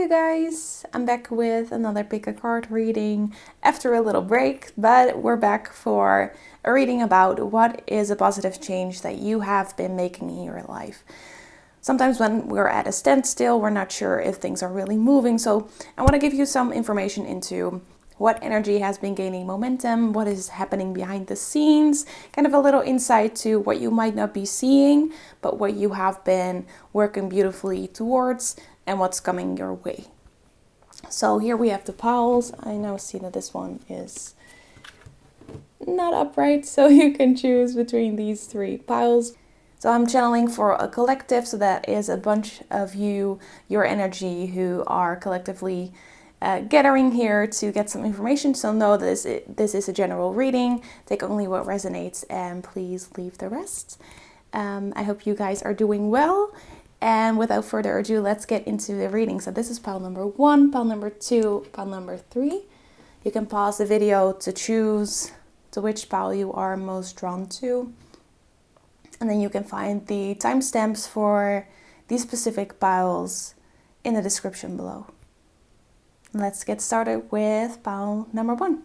you guys, I'm back with another pick a card reading after a little break, but we're back for a reading about what is a positive change that you have been making in your life. Sometimes when we're at a standstill, we're not sure if things are really moving, so I want to give you some information into what energy has been gaining momentum, what is happening behind the scenes, kind of a little insight to what you might not be seeing, but what you have been working beautifully towards and what's coming your way. So here we have the piles. I now see that this one is not upright, so you can choose between these three piles. So I'm channeling for a collective, so that is a bunch of you, your energy, who are collectively gathering here to get some information. So know this is a general reading. Take only what resonates and please leave the rest. I hope you guys are doing well. And without further ado, let's get into the reading. So this is pile number 1, pile number 2, pile number 3. You can pause the video to choose to which pile you are most drawn to. And then you can find the timestamps for these specific piles in the description below. Let's get started with pile number 1.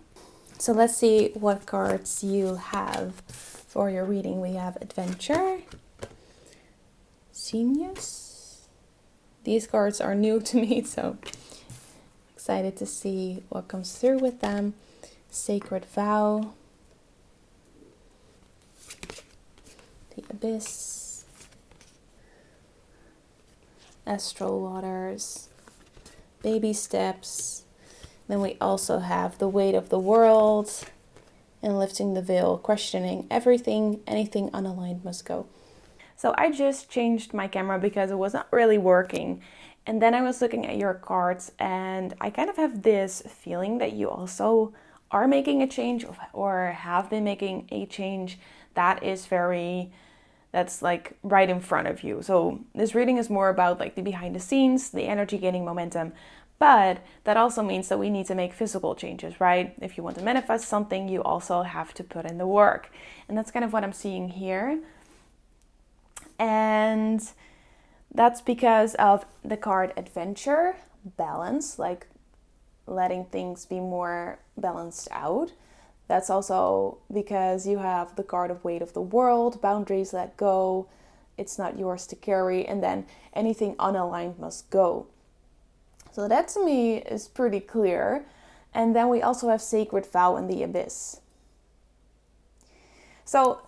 So let's see what cards you have for your reading. We have Adventure, Genius. These cards are new to me, so excited to see what comes through with them. Sacred Vow, the Abyss, Astral Waters, Baby Steps. Then we also have The Weight of the World and Lifting the Veil, questioning everything, anything unaligned must go. So I just changed my camera because it was not really working. And then I was looking at your cards and I kind of have this feeling that you also are making a change or have been making a change that's like right in front of you. So this reading is more about like the behind the scenes, the energy gaining momentum, but that also means that we need to make physical changes, right? If you want to manifest something, you also have to put in the work. And that's kind of what I'm seeing here. And that's because of the card Adventure, balance, like letting things be more balanced out. That's also because you have the card of Weight of the World, boundaries let go, it's not yours to carry, and then anything unaligned must go. So that to me is pretty clear. And then we also have Sacred Vow and the Abyss. So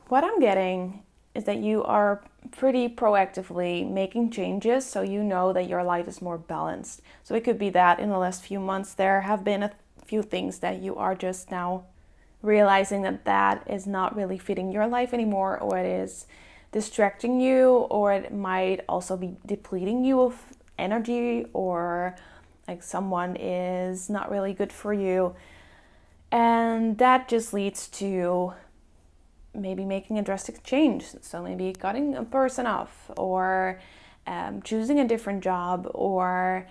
what I'm getting is that you are pretty proactively making changes so you know that your life is more balanced. So it could be that in the last few months there have been a few things that you are just now realizing that is not really fitting your life anymore, or it is distracting you, or it might also be depleting you of energy, or like someone is not really good for you. And that just leads to maybe making a drastic change. So maybe cutting a person off, or choosing a different job, or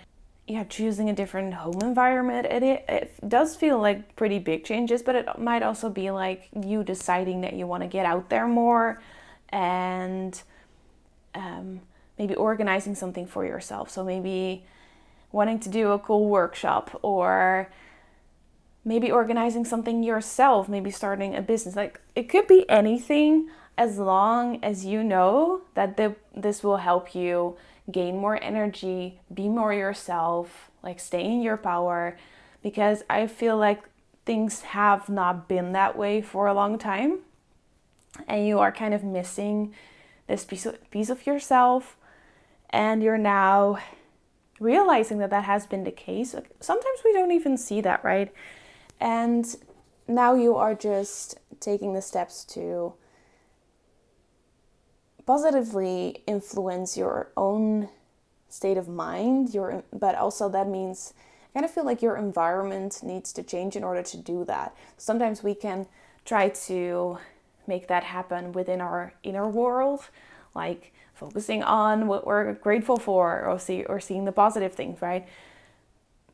choosing a different home environment. It does feel like pretty big changes, but it might also be like you deciding that you want to get out there more and maybe organizing something for yourself. So maybe wanting to do a cool workshop, or maybe organizing something yourself, maybe starting a business. Like it could be anything, as long as you know that this will help you gain more energy, be more yourself, like stay in your power. Because I feel like things have not been that way for a long time, and you are kind of missing this piece of yourself, and you're now realizing that has been the case. Sometimes we don't even see that, right? And now you are just taking the steps to positively influence your own state of mind, but also that means I kind of feel like your environment needs to change in order to do that. Sometimes we can try to make that happen within our inner world, like focusing on what we're grateful for, or seeing the positive things, right?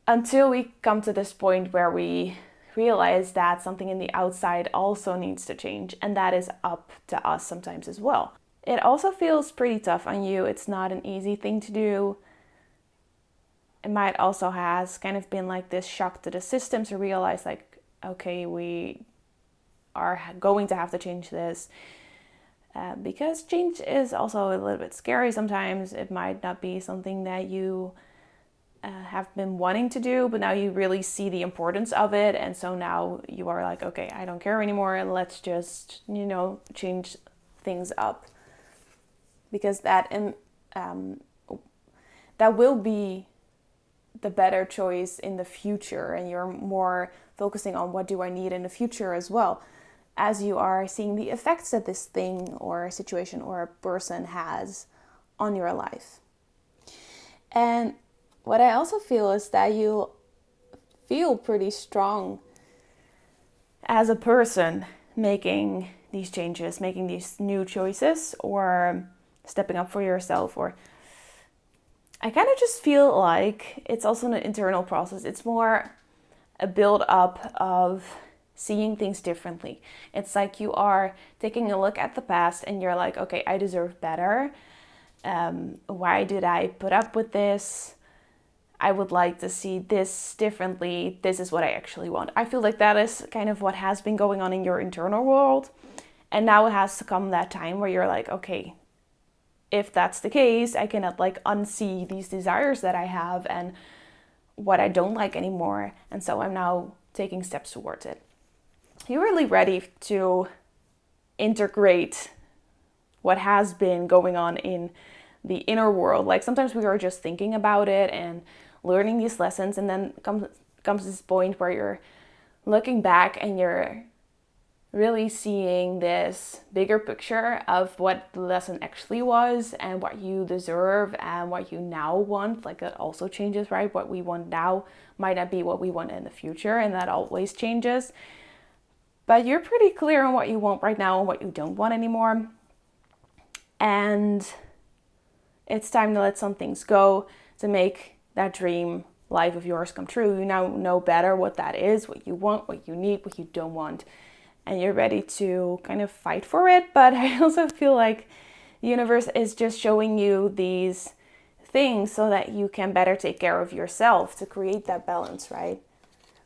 Until we come to this point where we realize that something in the outside also needs to change, and that is up to us sometimes as well. It also feels pretty tough on you. It's not an easy thing to do. might also has kind of been like this shock to the system to realize like, okay, we are going to have to change this. Because change is also a little bit scary sometimes. It might not be something that you have been wanting to do, but now you really see the importance of it. And so now you are like, okay, I don't care anymore. Let's just, change things up. Because that will be the better choice in the future. And you're more focusing on what do I need in the future as well, as you are seeing the effects that this thing or a situation or a person has on your life. And what I also feel is that you feel pretty strong as a person making these changes, making these new choices, or stepping up for yourself. Or I kind of just feel like it's also an internal process. It's more a build up of seeing things differently. It's like you are taking a look at the past and you're like, okay, I deserve better. Why did I put up with this? I would like to see this differently. This is what I actually want. I feel like that is kind of what has been going on in your internal world. And now it has to come that time where you're like, okay, if that's the case, I cannot like unsee these desires that I have and what I don't like anymore. And so I'm now taking steps towards it. You're really ready to integrate what has been going on in the inner world. Like sometimes we are just thinking about it and learning these lessons, and then comes this point where you're looking back and you're really seeing this bigger picture of what the lesson actually was and what you deserve and what you now want. Like that also changes, right? What we want now might not be what we want in the future, and that always changes. But you're pretty clear on what you want right now and what you don't want anymore. And it's time to let some things go to make that dream life of yours come true. You now know better what that is, what you want, what you need, what you don't want. And you're ready to kind of fight for it. But I also feel like the universe is just showing you these things so that you can better take care of yourself, to create that balance, right?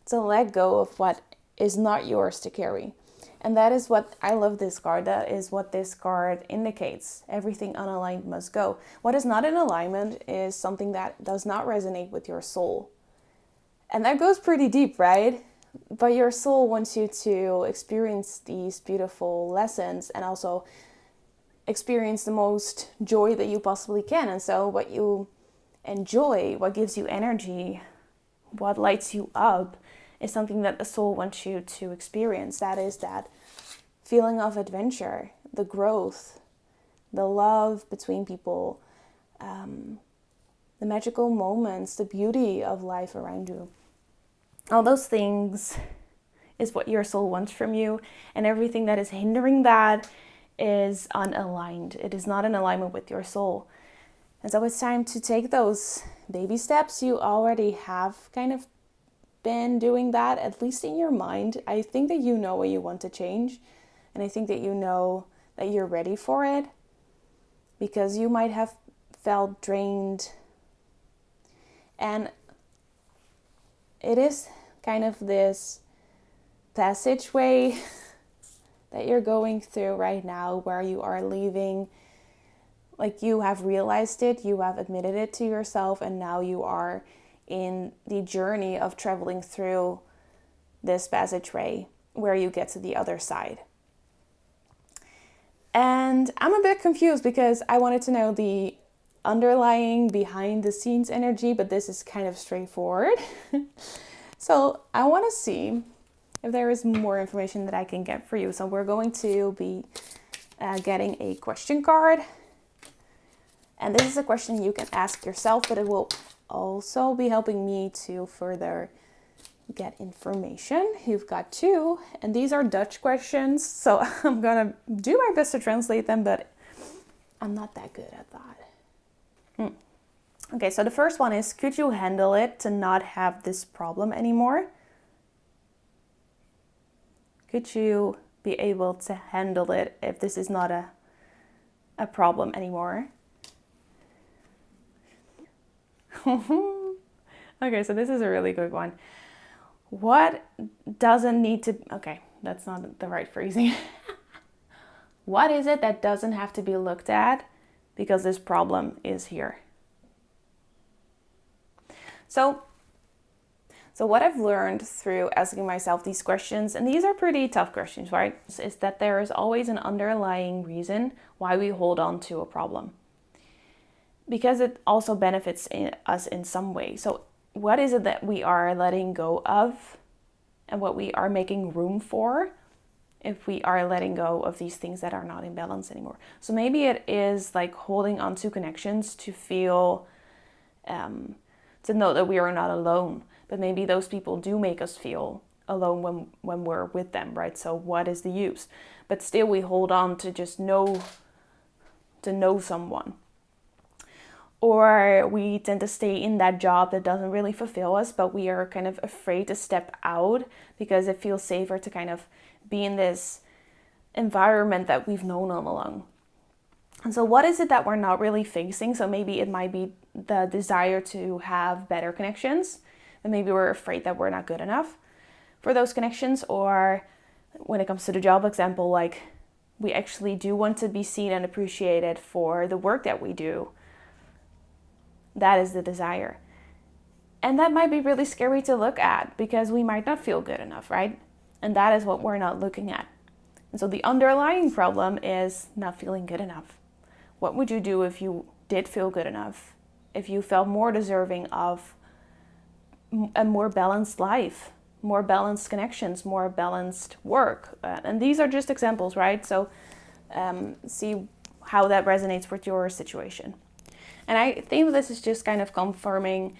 To let go of what is not yours to carry. And that is what I love this card. That is what this card indicates. Everything unaligned must go. What is not in alignment is something that does not resonate with your soul. And that goes pretty deep, right? But your soul wants you to experience these beautiful lessons and also experience the most joy that you possibly can. And so what you enjoy, what gives you energy, what lights you up is something that the soul wants you to experience. That is that feeling of adventure, the growth, the love between people, the magical moments, the beauty of life around you. All those things is what your soul wants from you, and everything that is hindering that is unaligned. It is not in alignment with your soul. And so it's time to take those baby steps. You already have kind of been doing that, at least in your mind. I think that you know what you want to change, and I think that you know that you're ready for it, because you might have felt drained. And it is kind of this passageway that you're going through right now, where you are leaving, like you have realized it, you have admitted it to yourself, and now you are in the journey of traveling through this passageway where you get to the other side. And I'm a bit confused because I wanted to know the underlying behind the scenes energy, but this is kind of straightforward. So I want to see if there is more information that I can get for you. So we're going to be getting a question card. And this is a question you can ask yourself, but it will also be helping me to further get information. You've got two, and these are Dutch questions, so I'm gonna do my best to translate them, but I'm not that good at that. Okay, so the first one is, could you handle it to not have this problem anymore? Could you be able to handle it if this is not a problem anymore? Okay, so this is a really good one. What doesn't need to, okay, that's not the right phrasing. What is it that doesn't have to be looked at because this problem is here? So what I've learned through asking myself these questions, and these are pretty tough questions, right? Is that there is always an underlying reason why we hold on to a problem. Because it also benefits us in some way. So what is it that we are letting go of and what we are making room for if we are letting go of these things that are not in balance anymore? So maybe it is like holding on to connections to feel, to know that we are not alone. But maybe those people do make us feel alone when we're with them, right? So what is the use? But still we hold on to just know someone. Or we tend to stay in that job that doesn't really fulfill us, but we are kind of afraid to step out because it feels safer to kind of be in this environment that we've known all along. And so what is it that we're not really facing? So maybe it might be the desire to have better connections, and maybe we're afraid that we're not good enough for those connections. Or when it comes to the job example, like we actually do want to be seen and appreciated for the work that we do. That is the desire. And that might be really scary to look at because we might not feel good enough, right? And that is what we're not looking at. And so the underlying problem is not feeling good enough. What would you do if you did feel good enough? If you felt more deserving of a more balanced life, more balanced connections, more balanced work? And these are just examples, right? So see how that resonates with your situation. And I think this is just kind of confirming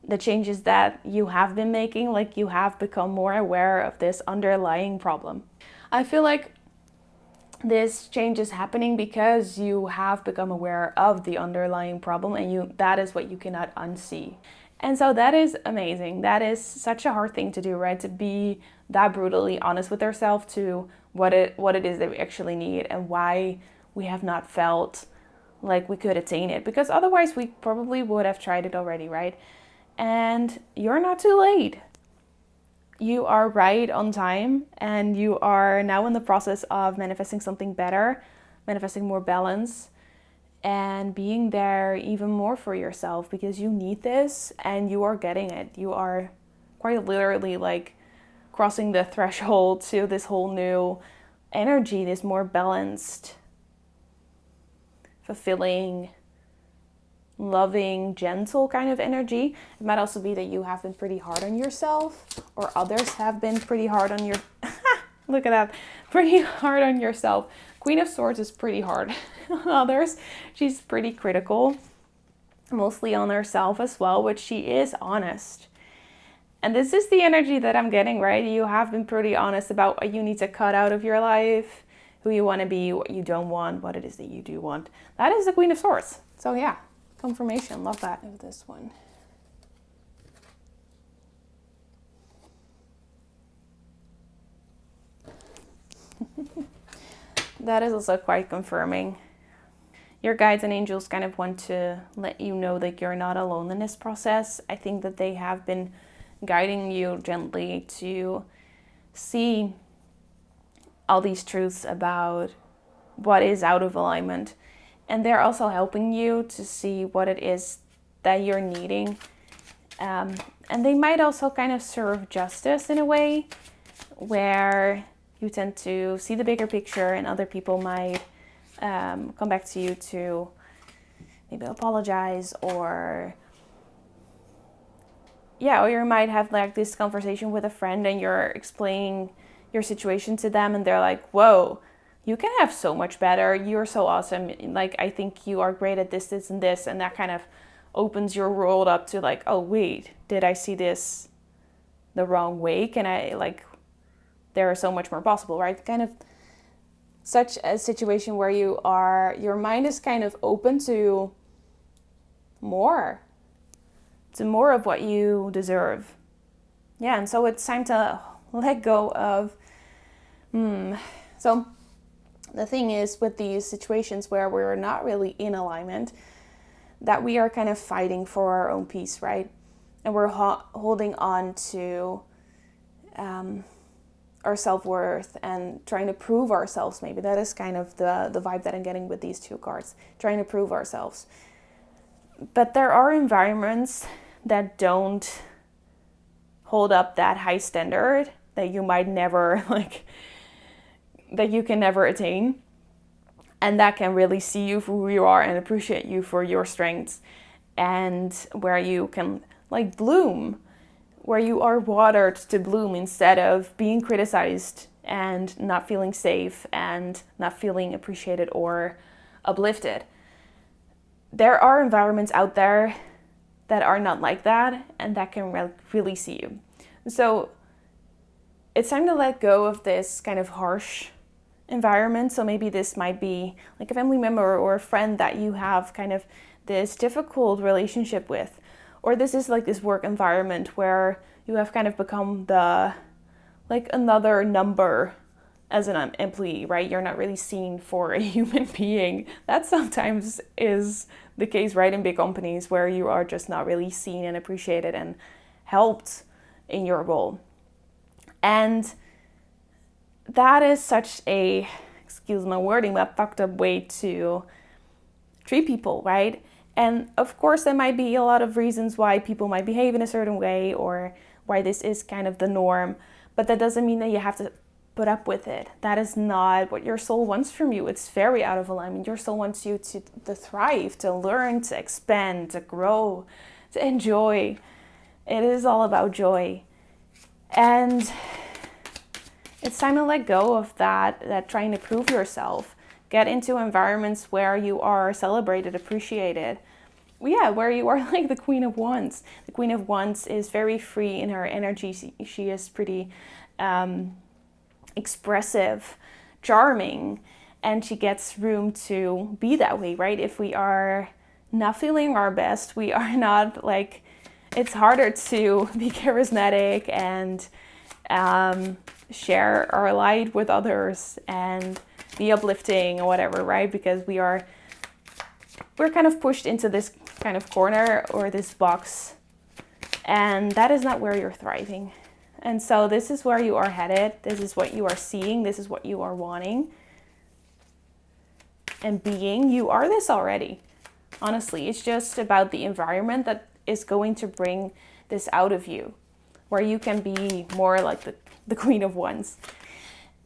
the changes that you have been making, like you have become more aware of this underlying problem. I feel like this change is happening because you have become aware of the underlying problem, and that is what you cannot unsee. And so that is amazing. That is such a hard thing to do, right? To be that brutally honest with ourselves to what it is that we actually need and why we have not felt like we could attain it, because otherwise we probably would have tried it already, right? And you're not too late. You are right on time, and you are now in the process of manifesting something better, manifesting more balance, and being there even more for yourself because you need this and you are getting it. You are quite literally like crossing the threshold to this whole new energy, this more balanced, fulfilling, loving, gentle kind of energy. It might also be that you have been pretty hard on yourself, or others have been pretty hard on your look at that, pretty hard on yourself. Queen of Swords is pretty hard on others. She's pretty critical, mostly on herself as well, but she is honest. And this is the energy that I'm getting, right? You have been pretty honest about what you need to cut out of your life, who you want to be, what you don't want, what it is that you do want. That is the Queen of Swords. So yeah, confirmation. Love that of this one. That is also quite confirming. Your guides and angels kind of want to let you know that you're not alone in this process. I think that they have been guiding you gently to see all these truths about what is out of alignment. And they're also helping you to see what it is that you're needing. And they might also kind of serve justice in a way where you tend to see the bigger picture, and other people might come back to you to maybe apologize, or you might have like this conversation with a friend and you're explaining your situation to them and they're like, whoa, you can have so much better. You're so awesome. Like, I think you are great at this, this, and this. And that kind of opens your world up to like, oh, wait, did I see this the wrong way? Can I like, there is so much more possible, right? Kind of such a situation where your mind is kind of open to more of what you deserve. Yeah, and so it's time to let go of, So the thing is with these situations where we're not really in alignment, that we are kind of fighting for our own peace, right? and we're holding on to our self-worth and trying to prove ourselves. Maybe that is kind of the vibe that I'm getting with these two cards, trying to prove ourselves. But there are environments that don't hold up that high standard that you might never that you can never attain, and that can really see you for who you are and appreciate you for your strengths, and where you can bloom, where you are watered to bloom instead of being criticized and not feeling safe and not feeling appreciated or uplifted. There are environments out there that are not like that, and that can really see you. So it's time to let go of this kind of harsh environment. So maybe this might be like a family member or a friend that you have kind of this difficult relationship with, or this is like this work environment where you have kind of become another number as an employee, right? You're not really seen for a human being. That sometimes is the case, right, in big companies where you are just not really seen and appreciated and helped in your role. And that is such a, excuse my wording, but fucked up way to treat people, right? And of course, there might be a lot of reasons why people might behave in a certain way or why this is kind of the norm, but that doesn't mean that you have to put up with it. That is not what your soul wants from you. It's very out of alignment. Your soul wants you to thrive, to learn, to expand, to grow, to enjoy. It is all about joy. And it's time to let go of that trying to prove yourself. Get into environments where you are celebrated, appreciated. Yeah, where you are like the Queen of Wands. The Queen of Wands is very free in her energy. She is pretty expressive, charming, and she gets room to be that way, right? If we are not feeling our best, we are not it's harder to be charismatic and share our light with others and be uplifting or whatever, right? Because we're kind of pushed into this kind of corner or this box, and that is not where you're thriving. And so this is where you are headed. This is what you are seeing. This is what you are wanting and being. You are this already. Honestly, it's just about the environment that is going to bring this out of you, where you can be more like the Queen of Wands.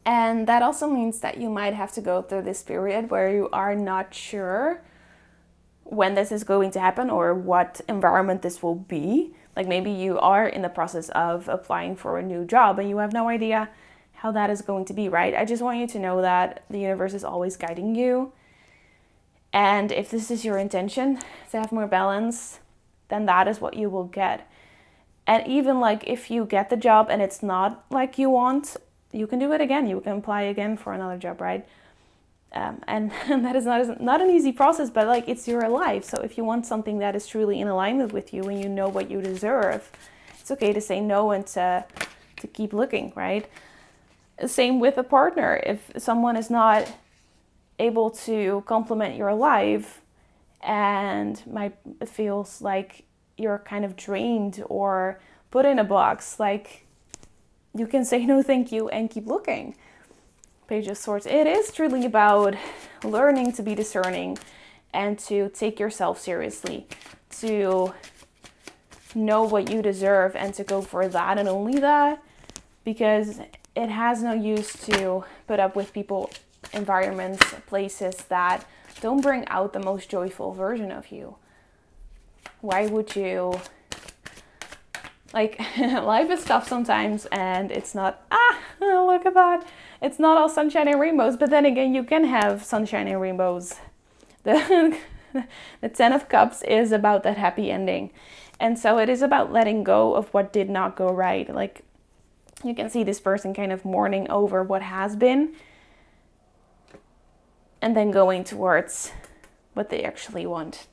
And that also means that you might have to go through this period where you are not sure when this is going to happen or what environment this will be. Like maybe you are in the process of applying for a new job and you have no idea how that is going to be, right? I just want you to know that the universe is always guiding you. And if this is your intention to have more balance, then that is what you will get. And even if you get the job and it's not like you want, you can do it again. You can apply again for another job, right? And that is not an easy process, but it's your life. So if you want something that is truly in alignment with you and you know what you deserve, it's okay to say no and to keep looking, right? Same with a partner. If someone is not able to complement your life and feels like you're kind of drained or put in a box, you can say no thank you and keep looking. Page of Swords. It is truly about learning to be discerning and to take yourself seriously, to know what you deserve and to go for that and only that, because it has no use to put up with people, environments, places that don't bring out the most joyful version of you. Why would you? Life is tough sometimes and it's not, look at that. It's not all sunshine and rainbows, but then again, you can have sunshine and rainbows. The Ten of Cups is about that happy ending. And so it is about letting go of what did not go right. You can see this person kind of mourning over what has been and then going towards what they actually want.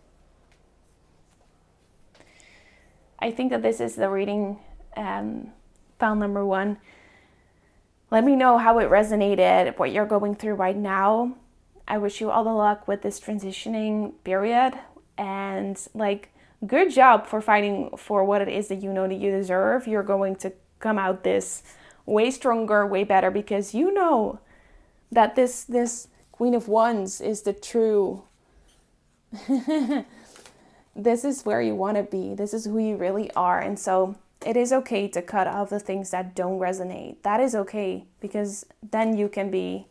I think that this is the reading file number 1. Let me know how it resonated, what you're going through right now. I wish you all the luck with this transitioning period. And good job for fighting for what it is that you know that you deserve. You're going to come out this way stronger, way better, because you know that this Queen of Wands is the true this is where you want to be. This is who you really are. And so it is okay to cut off the things that don't resonate. That is okay, because then you can be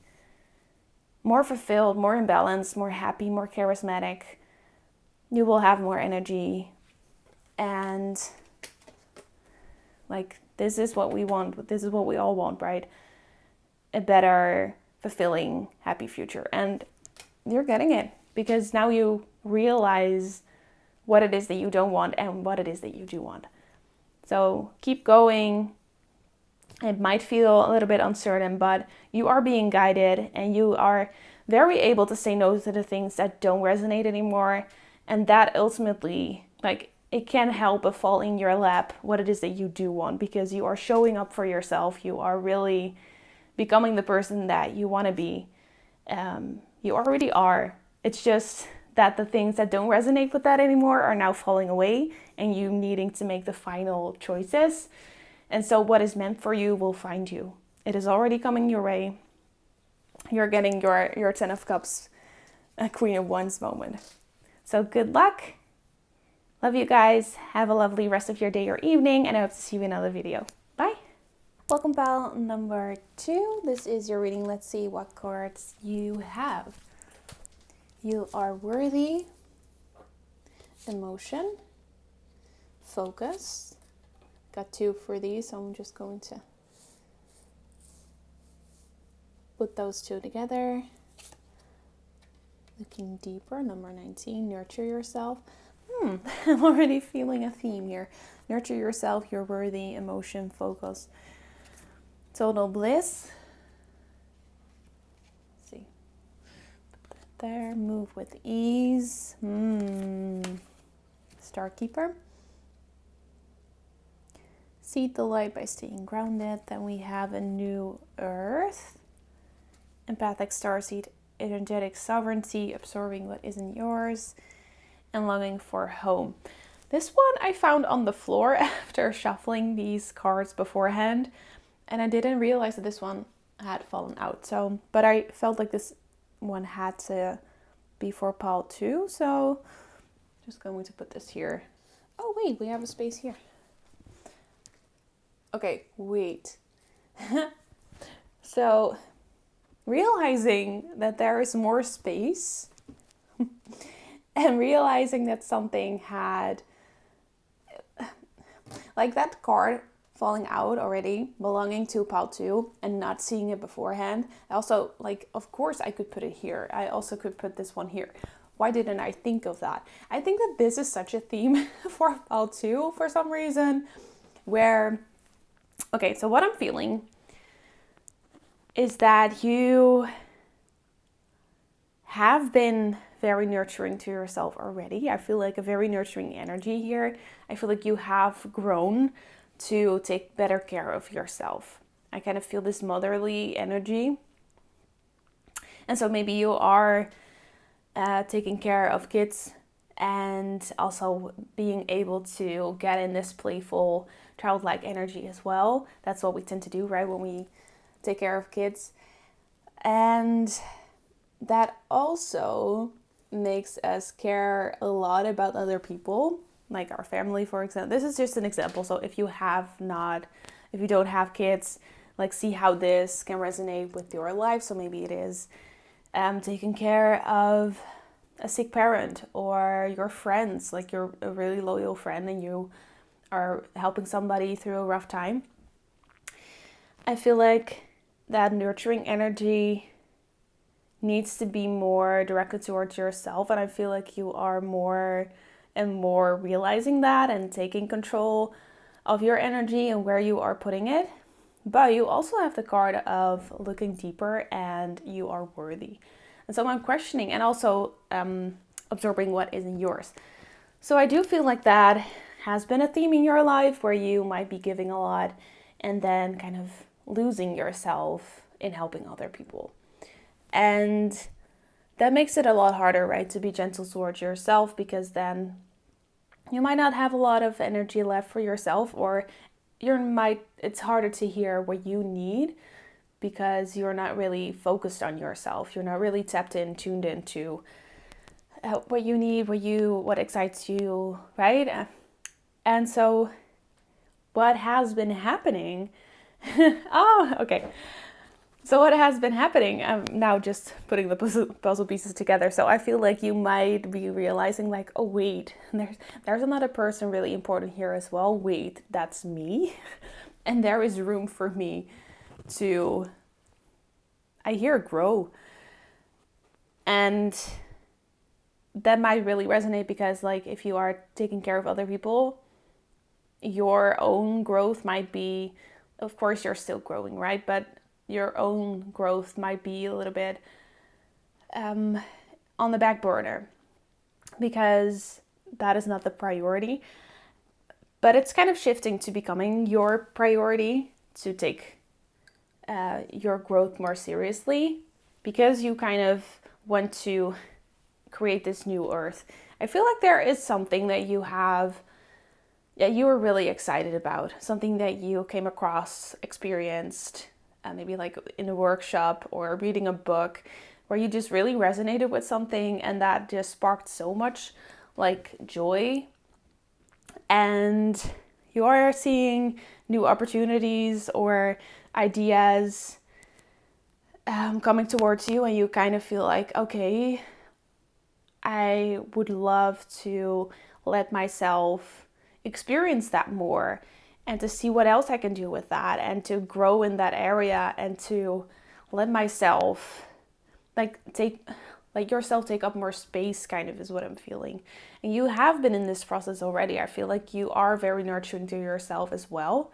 more fulfilled, more in balance, more happy, more charismatic. You will have more energy. And like, this is what we want. This is what we all want, right? A better, fulfilling, happy future. And you're getting it, because now you realize what it is that you don't want and what it is that you do want. So keep going. It might feel a little bit uncertain, but you are being guided, and you are very able to say no to the things that don't resonate anymore. And that ultimately, like, it can help but fall in your lap what it is that you do want, because you are showing up for yourself. You are really becoming the person that you want to be. You already are. It's just that the things that don't resonate with that anymore are now falling away, and you needing to make the final choices. And so what is meant for you will find you. It is already coming your way. You're getting your 10 of Cups, a Queen of Wands moment. So good luck. Love you guys. Have a lovely rest of your day or evening, and I hope to see you in another video. Bye. Welcome pal number 2. This is your reading. Let's see what cards you have. You are worthy, emotion, focus. Got 2 for these, so I'm just going to put those 2 together. Looking deeper, number 19, nurture yourself. I'm already feeling a theme here. Nurture yourself, you're worthy, emotion, focus. Total bliss. Let's see. Put that there. Move with ease. Star Keeper. Seed the light by staying grounded. Then we have a new earth. Empathic starseed, energetic sovereignty, absorbing what isn't yours, and longing for home. This one I found on the floor after shuffling these cards beforehand, and I didn't realize that this one had fallen out. So, but I felt like this one had to be for pile 2, so just going to put this here. Oh wait, we have a space here. Okay, wait. So, realizing that there is more space and realizing that something had, like that card falling out already, belonging to pile 2 and not seeing it beforehand. I also, like, of course I could put it here. I also could put this one here. Why didn't I think of that? I think that this is such a theme for pile 2 for some reason, where, okay, so what I'm feeling is that you have been very nurturing to yourself already. I feel like a very nurturing energy here. I feel like you have grown to take better care of yourself. I kind of feel this motherly energy. And so maybe you are taking care of kids and also being able to get in this playful, childlike energy as well. That's what we tend to do, right, when we take care of kids. And that also makes us care a lot about other people, like our family, for example. This is just an example. So if you don't have kids, like, see how this can resonate with your life. So maybe it is taking care of a sick parent, or your friends, like you're a really loyal friend and you are helping somebody through a rough time. I feel like that nurturing energy needs to be more directed towards yourself, and I feel like you are more and more realizing that and taking control of your energy and where you are putting it. But you also have the card of looking deeper, and you are worthy. And so I'm questioning and also absorbing what isn't yours. So I do feel like that has been a theme in your life, where you might be giving a lot and then kind of losing yourself in helping other people. And that makes it a lot harder, right, to be gentle towards yourself, because then You might not have a lot of energy left for yourself, or it's harder to hear what you need because you're not really focused on yourself. You're not really tapped in, tuned into what you need, what excites you, right? And so what has been happening oh, okay. So what has been happening, I'm now just putting the puzzle pieces together. So I feel like you might be realizing like, oh wait, there's another person really important here as well. Wait, that's me. And there is room for me to, I hear, grow. And that might really resonate because like if you are taking care of other people, your own growth might be, of course you're still growing, right? But your own growth might be a little bit on the back burner because that is not the priority. But it's kind of shifting to becoming your priority, to take your growth more seriously because you kind of want to create this new earth. I feel like there is something that you have that you were really excited about, something that you came across, experienced, maybe like in a workshop or reading a book where you just really resonated with something and that just sparked so much like joy. And you are seeing new opportunities or ideas coming towards you, and you kind of feel like, okay, I would love to let myself experience that more and to see what else I can do with that and to grow in that area and to let myself yourself take up more space, kind of is what I'm feeling. And you have been in this process already. I feel like you are very nurturing to yourself as well.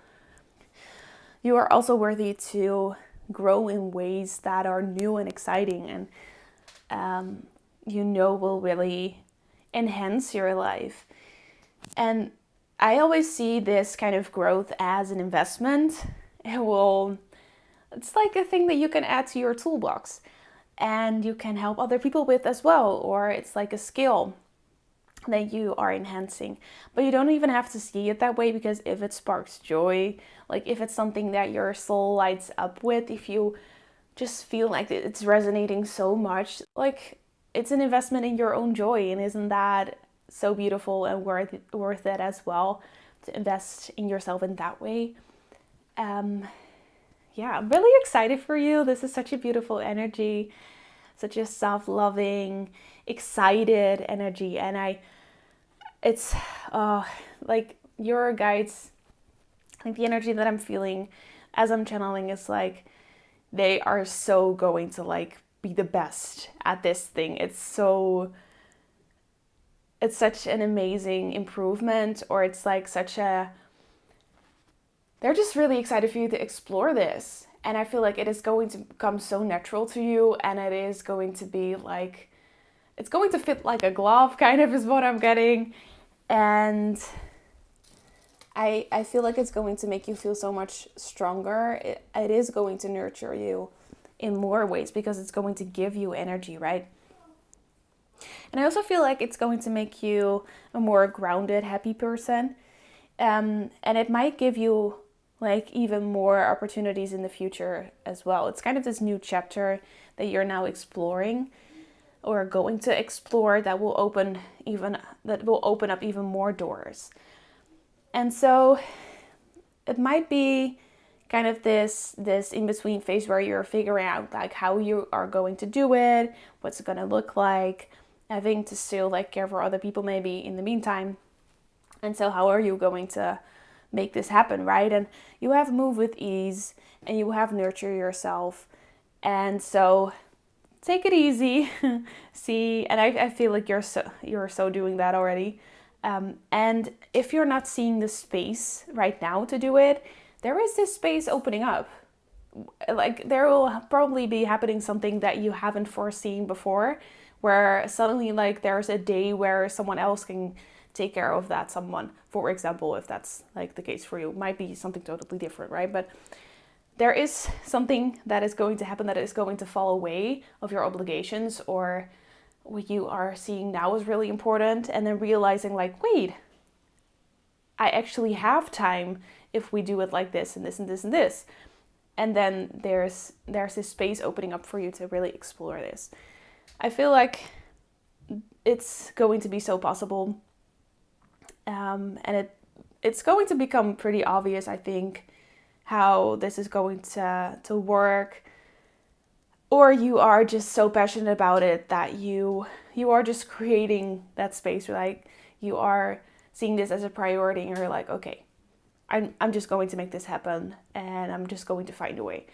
You are also worthy to grow in ways that are new and exciting and will really enhance your life. And I always see this kind of growth as an investment. It's like a thing that you can add to your toolbox and you can help other people with as well, or it's like a skill that you are enhancing. But you don't even have to see it that way, because if it sparks joy, like if it's something that your soul lights up with, if you just feel like it's resonating so much, like it's an investment in your own joy. And isn't that so beautiful and worth it as well, to invest in yourself in that way? I'm really excited for you. This is such a beautiful energy, such a self-loving, excited energy. And it's like your guides, like the energy that I'm feeling as I'm channeling is like, they are so going to like be the best at this thing. It's such an amazing improvement, or it's like they're just really excited for you to explore this. And I feel like it is going to come so natural to you, and it is going to be like, it's going to fit like a glove, kind of is what I'm getting. And I feel like it's going to make you feel so much stronger. It is going to nurture you in more ways because it's going to give you energy, right? And I also feel like it's going to make you a more grounded, happy person. And it might give you like even more opportunities in the future as well. It's kind of this new chapter that you're now exploring or going to explore that will open up even more doors. And so it might be kind of this in-between phase where you're figuring out like how you are going to do it, what's it going to look like, having to still like care for other people maybe in the meantime. And so how are you going to make this happen, right? And you have move with ease and you have nurture yourself. And so take it easy. See, and I feel like you're so doing that already. And if you're not seeing the space right now to do it, there is this space opening up. Like there will probably be happening something that you haven't foreseen before, where suddenly like there's a day where someone else can take care of that someone. For example, if that's like the case for you, it might be something totally different, right? But there is something that is going to happen that is going to fall away of your obligations, or what you are seeing now is really important, and then realizing like, wait, I actually have time if we do it like this and this and this and this. And then there's this space opening up for you to really explore this. I feel like it's going to be so possible, and it's going to become pretty obvious, I think, how this is going to work. Or you are just so passionate about it that you are just creating that space where like you are seeing this as a priority and you're like, okay, I'm just going to make this happen and I'm just going to find a way.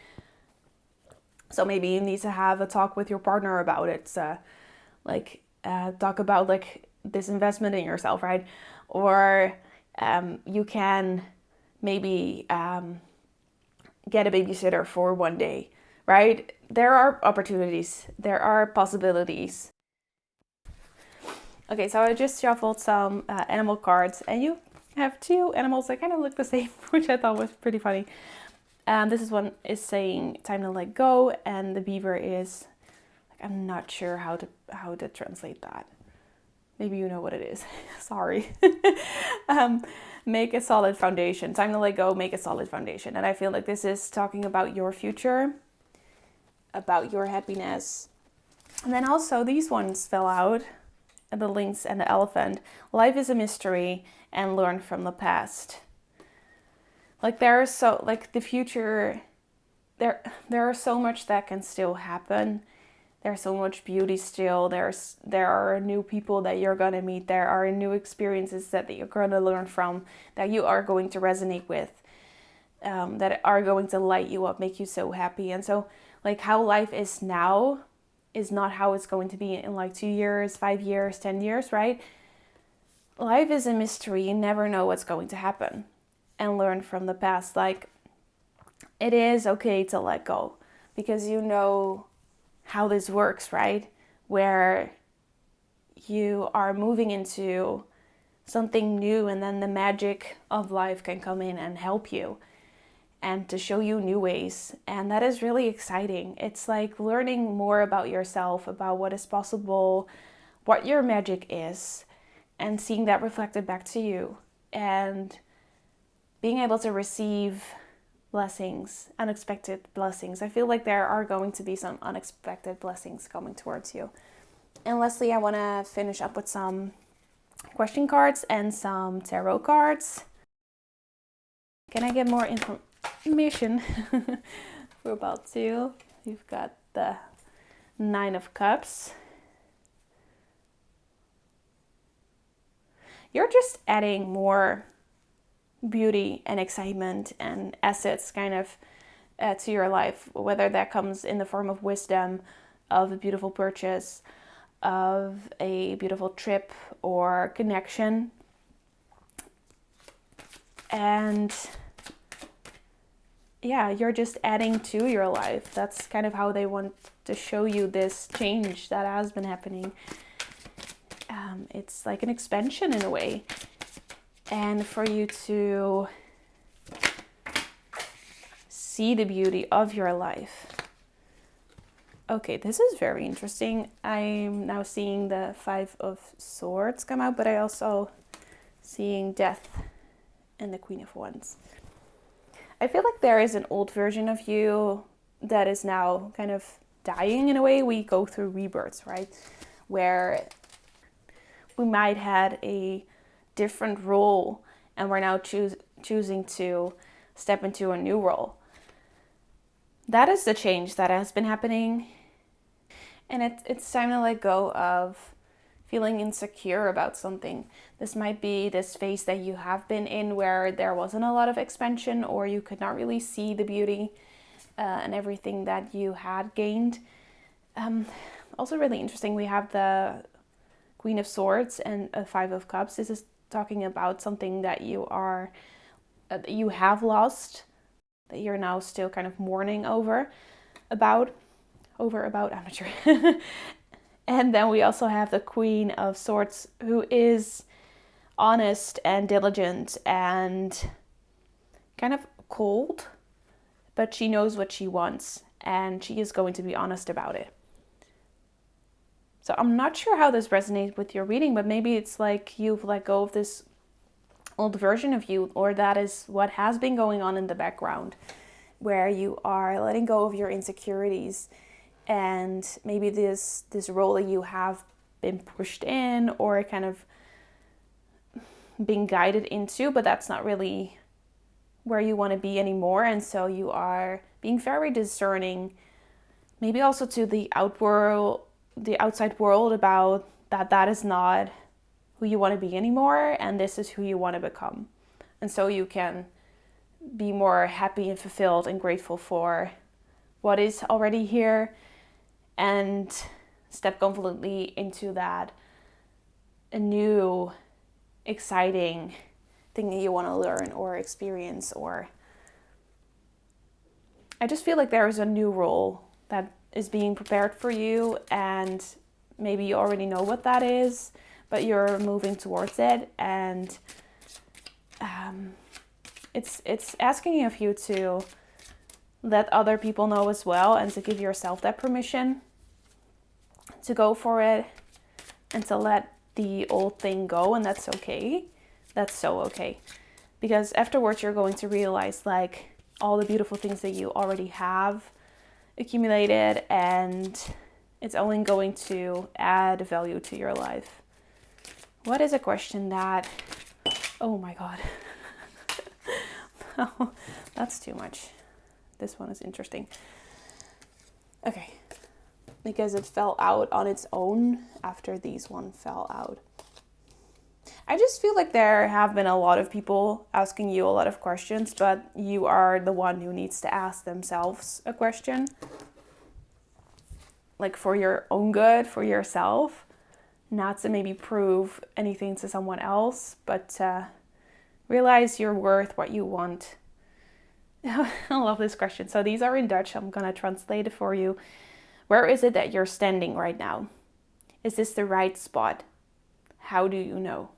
So maybe you need to have a talk with your partner about it. Talk about like this investment in yourself, right? Or you can maybe get a babysitter for one day, right? There are opportunities, there are possibilities. Okay, so I just shuffled some animal cards, and you have two animals that kind of look the same, which I thought was pretty funny. This one is saying time to let go, and the beaver is like, I'm not sure how to translate that. Maybe you know what it is. Sorry. Make a solid foundation. Time to let go, make a solid foundation. And I feel like this is talking about your future, about your happiness. And then also these ones fell out, the lynx and the elephant. Life is a mystery and learn from the past. Like there is so like the future, there are so much that can still happen. There's so much beauty still. There are new people that you're gonna meet. There are new experiences that you're gonna learn from, that you are going to resonate with, that are going to light you up, make you so happy. And so like how life is now is not how it's going to be in like 2 years, 5 years, 10 years, right? Life is a mystery. You never know what's going to happen. And learn from the past. Like it is okay to let go because you know how this works, right? Where you are moving into something new and then the magic of life can come in and help you and to show you new ways. And that is really exciting. It's like learning more about yourself, about what is possible, what your magic is, and seeing that reflected back to you and being able to receive blessings, unexpected blessings. I feel like there are going to be some unexpected blessings coming towards you. And lastly, I want to finish up with some question cards and some tarot cards. Can I get more information? We're about to. You've got the Nine of Cups. You're just adding more beauty and excitement and assets kind of to your life, whether that comes in the form of wisdom, of a beautiful purchase, of a beautiful trip or connection. And yeah, you're just adding to your life. That's kind of how they want to show you this change that has been happening. It's like an expansion in a way. And for you to see the beauty of your life. Okay, this is very interesting. I'm now seeing the Five of Swords come out, but I also seeing Death and the Queen of Wands. I feel like there is an old version of you that is now kind of dying in a way. We go through rebirths, right? Where we might had a different role and we're now choosing to step into a new role. That is the change that has been happening. And it's time to let go of feeling insecure about something. This might be this phase that you have been in where there wasn't a lot of expansion or you could not really see the beauty and everything that you had gained. Also really interesting, we have the Queen of Swords and a Five of Cups. This is talking about something that you have lost, that you're now still kind of mourning about, I'm not sure. And then we also have the Queen of Swords, who is honest and diligent and kind of cold, but she knows what she wants and she is going to be honest about it. So I'm not sure how this resonates with your reading, but maybe it's like you've let go of this old version of you, or that is what has been going on in the background, where you are letting go of your insecurities and maybe this role that you have been pushed in or kind of being guided into, but that's not really where you want to be anymore. And so you are being very discerning, maybe also to the outside world about that is not who you want to be anymore, and this is who you want to become. And so you can be more happy and fulfilled and grateful for what is already here and step confidently into that a new exciting thing that you want to learn or experience. Or I just feel like there is a new role that is being prepared for you, and maybe you already know what that is, but you're moving towards it. And it's asking of you to let other people know as well, and to give yourself that permission to go for it and to let the old thing go. And that's okay. That's so okay. Because afterwards you're going to realize like all the beautiful things that you already have accumulated, and it's only going to add value to your life. What is a question that, oh my God. No, that's too much. This one is interesting. Okay. Because it fell out on its own after these one fell out. I just feel like there have been a lot of people asking you a lot of questions, but you are the one who needs to ask themselves a question. Like for your own good, for yourself. Not to maybe prove anything to someone else, but realize your worth, what you want. I love this question. So these are in Dutch. I'm going to translate it for you. Where is it that you're standing right now? Is this the right spot? How do you know?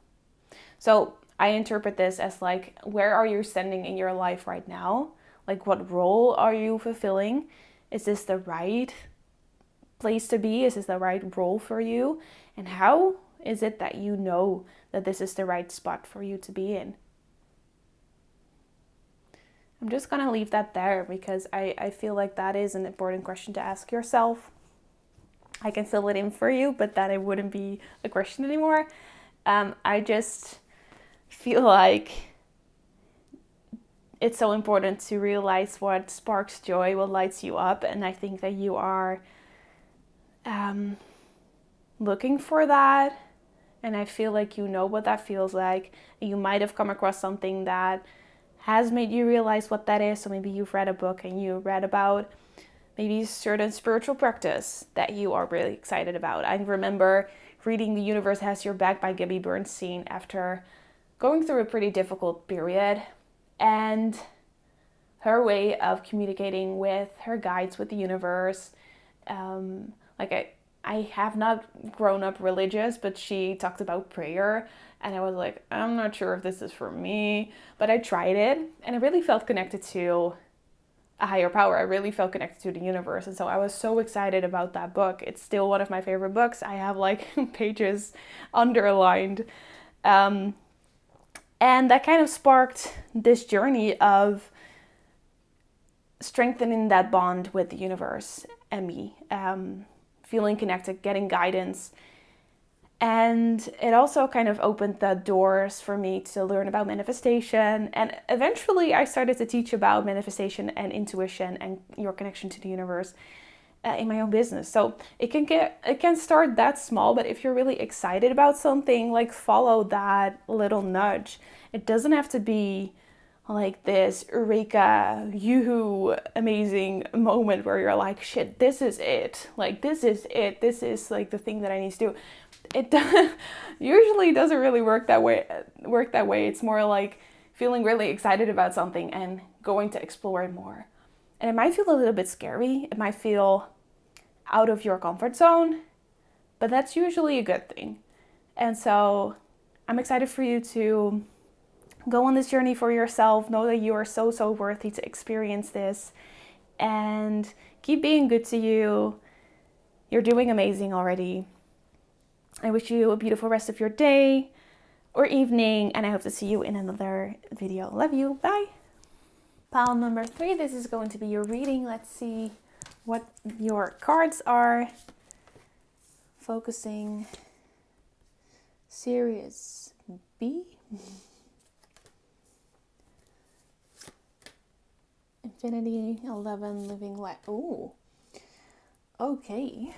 So I interpret this as like, where are you standing in your life right now? Like, what role are you fulfilling? Is this the right place to be? Is this the right role for you? And how is it that you know that this is the right spot for you to be in? I'm just going to leave that there because I feel like that is an important question to ask yourself. I can fill it in for you, but that it wouldn't be a question anymore. I just feel like it's so important to realize what sparks joy, what lights you up. And I think that you are looking for that. And I feel like you know what that feels like. You might have come across something that has made you realize what that is. So maybe you've read a book and you read about maybe a certain spiritual practice that you are really excited about. I remember reading The Universe Has Your Back by Gabby Bernstein after going through a pretty difficult period. And her way of communicating with her guides, with the universe. I have not grown up religious, but she talked about prayer. And I was like, I'm not sure if this is for me. But I tried it and I really felt connected to a higher power. I really felt connected to the universe. And so I was so excited about that book. It's still one of my favorite books. I have like pages underlined. And that kind of sparked this journey of strengthening that bond with the universe and me. Feeling connected, getting guidance. And it also kind of opened the doors for me to learn about manifestation. And eventually I started to teach about manifestation and intuition and your connection to the universe in my own business. So it can start that small, but if you're really excited about something, like follow that little nudge. It doesn't have to be like this eureka, yoo-hoo, amazing moment where you're like, shit, this is it. Like, this is it. This is like the thing that I need to do. It usually doesn't really work that way. It's more like feeling really excited about something and going to explore it more. And it might feel a little bit scary. It might feel out of your comfort zone, but that's usually a good thing. And so I'm excited for you to go on this journey for yourself. Know that you are so, so worthy to experience this. And keep being good to you. You're doing amazing already. I wish you a beautiful rest of your day. or evening, and I hope to see you in another video. Love you. Bye. Pile number 3, this is going to be your reading. Let's see what your cards are. Focusing. Series B. Infinity, 11, living life. Oh, okay.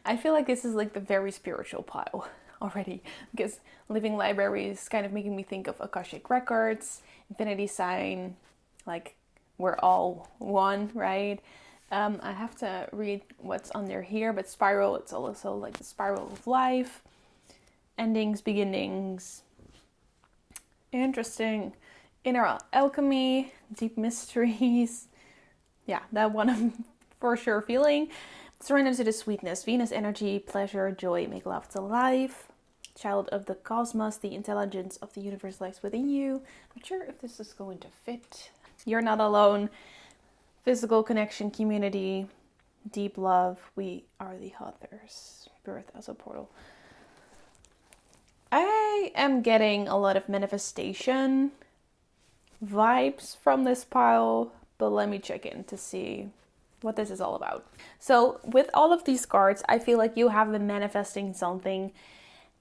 I feel like this is like the very spiritual pile already, because living library is kind of making me think of Akashic records, infinity sign, like we're all one, right? I have to read what's under here, but spiral, it's also like the spiral of life, endings, beginnings. Interesting. Inner alchemy, deep mysteries. Yeah, that one I'm for sure feeling. Surrender to the sweetness, Venus energy, pleasure, joy, make love to life. Child of the cosmos, the intelligence of the universe lies within you. I'm not sure if this is going to fit. You're not alone. Physical connection, community, deep love, we are the others. Birth as a portal. I am getting a lot of manifestation vibes from this pile, but let me check in to see what this is all about. So with all of these cards, I feel like you have been manifesting something,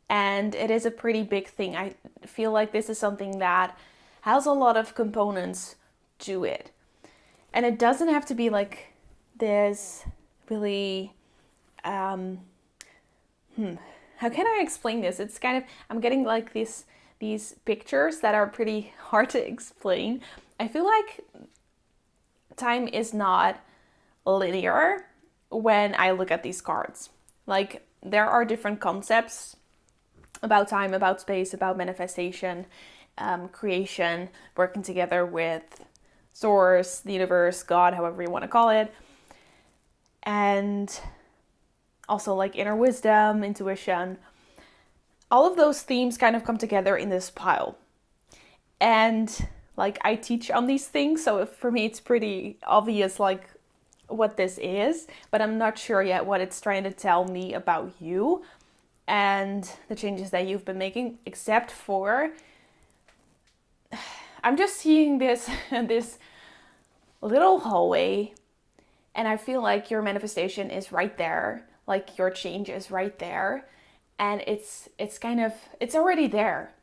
and it is a pretty big thing. I feel like this is something that has a lot of components to it. And it doesn't have to be like this really, how can I explain this? It's kind of, I'm getting like these pictures that are pretty hard to explain. I feel like time is not linear when I look at these cards. Like there are different concepts about time, about space, about manifestation, creation, working together with source, the universe, God, however you want to call it. And also like inner wisdom, intuition. All of those themes kind of come together in this pile. And like I teach on these things, so for me it's pretty obvious like what this is, but I'm not sure yet what it's trying to tell me about you and the changes that you've been making, except for I'm just seeing this little hallway, and I feel like your manifestation is right there, like your change is right there, and it's already there.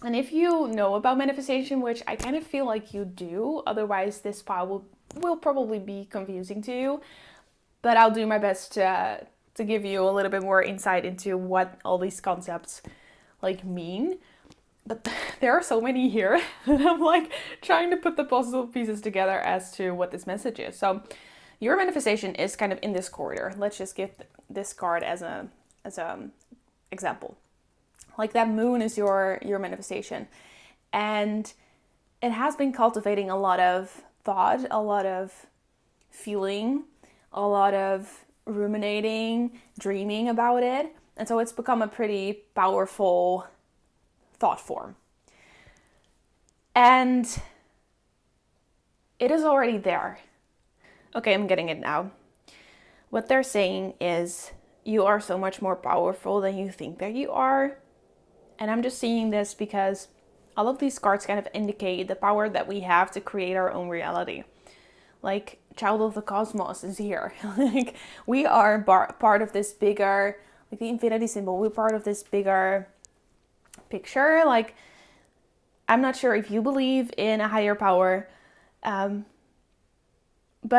And if you know about manifestation, which I kind of feel like you do, otherwise this pile will probably be confusing to you, but I'll do my best to give you a little bit more insight into what all these concepts like mean. But there are so many here that I'm like trying to put the puzzle pieces together as to what this message is. So your manifestation is kind of in this corridor. Let's just give this card as a example. Like that moon is your manifestation, and it has been cultivating a lot of thought, a lot of feeling, a lot of ruminating, dreaming about it. And so it's become a pretty powerful thought form. And it is already there. Okay, I'm getting it now. What they're saying is you are so much more powerful than you think that you are. And I'm just seeing this because all of these cards kind of indicate the power that we have to create our own reality. Like child of the cosmos is here. Like we are part of this bigger, like the infinity symbol, we're part of this bigger picture. Like I'm not sure if you believe in a higher power, but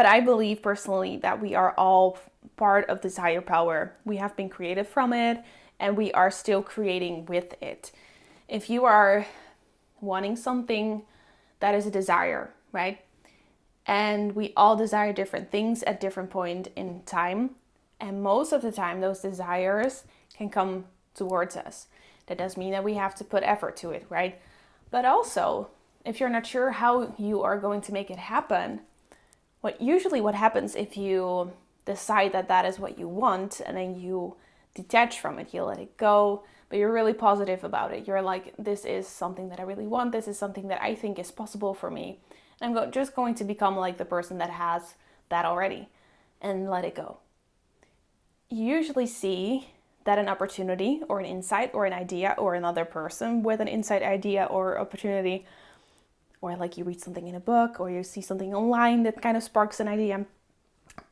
I believe personally that we are all part of this higher power. We have been created from it, and we are still creating with it. If you are wanting something, that is a desire, right? And we all desire different things at different point in time. And most of the time, those desires can come towards us. That does mean that we have to put effort to it, right? But also, if you're not sure how you are going to make it happen, what happens if you decide that that is what you want and then you detach from it, you let it go, but you're really positive about it. You're like, this is something that I really want. This is something that I think is possible for me. And I'm just going to become like the person that has that already and let it go. you usually see that an opportunity or an insight or an idea or another person with an insight, idea, or opportunity, or like you read something in a book or you see something online that kind of sparks an idea,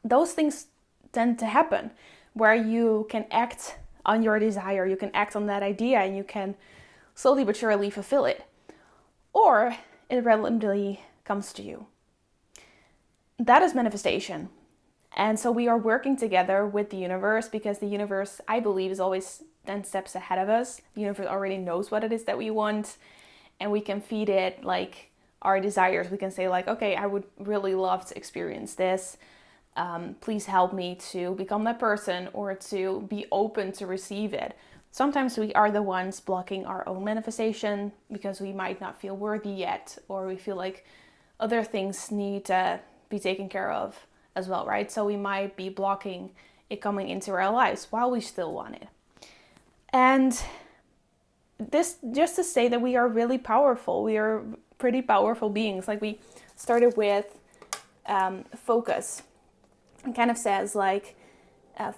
those things tend to happen where you can act on your desire, you can act on that idea, and you can slowly but surely fulfill it. Or it randomly comes to you. That is manifestation. And so we are working together with the universe, because the universe, I believe, is always 10 steps ahead of us. The universe already knows what it is that we want, and we can feed it like our desires. We can say like, okay, I would really love to experience this. Please help me to become that person, or to be open to receive it. Sometimes we are the ones blocking our own manifestation because we might not feel worthy yet, or we feel like other things need to be taken care of as well, right? So we might be blocking it coming into our lives while we still want it. And this just to say that we are really powerful. We are pretty powerful beings. Like we started with focus. It kind of says like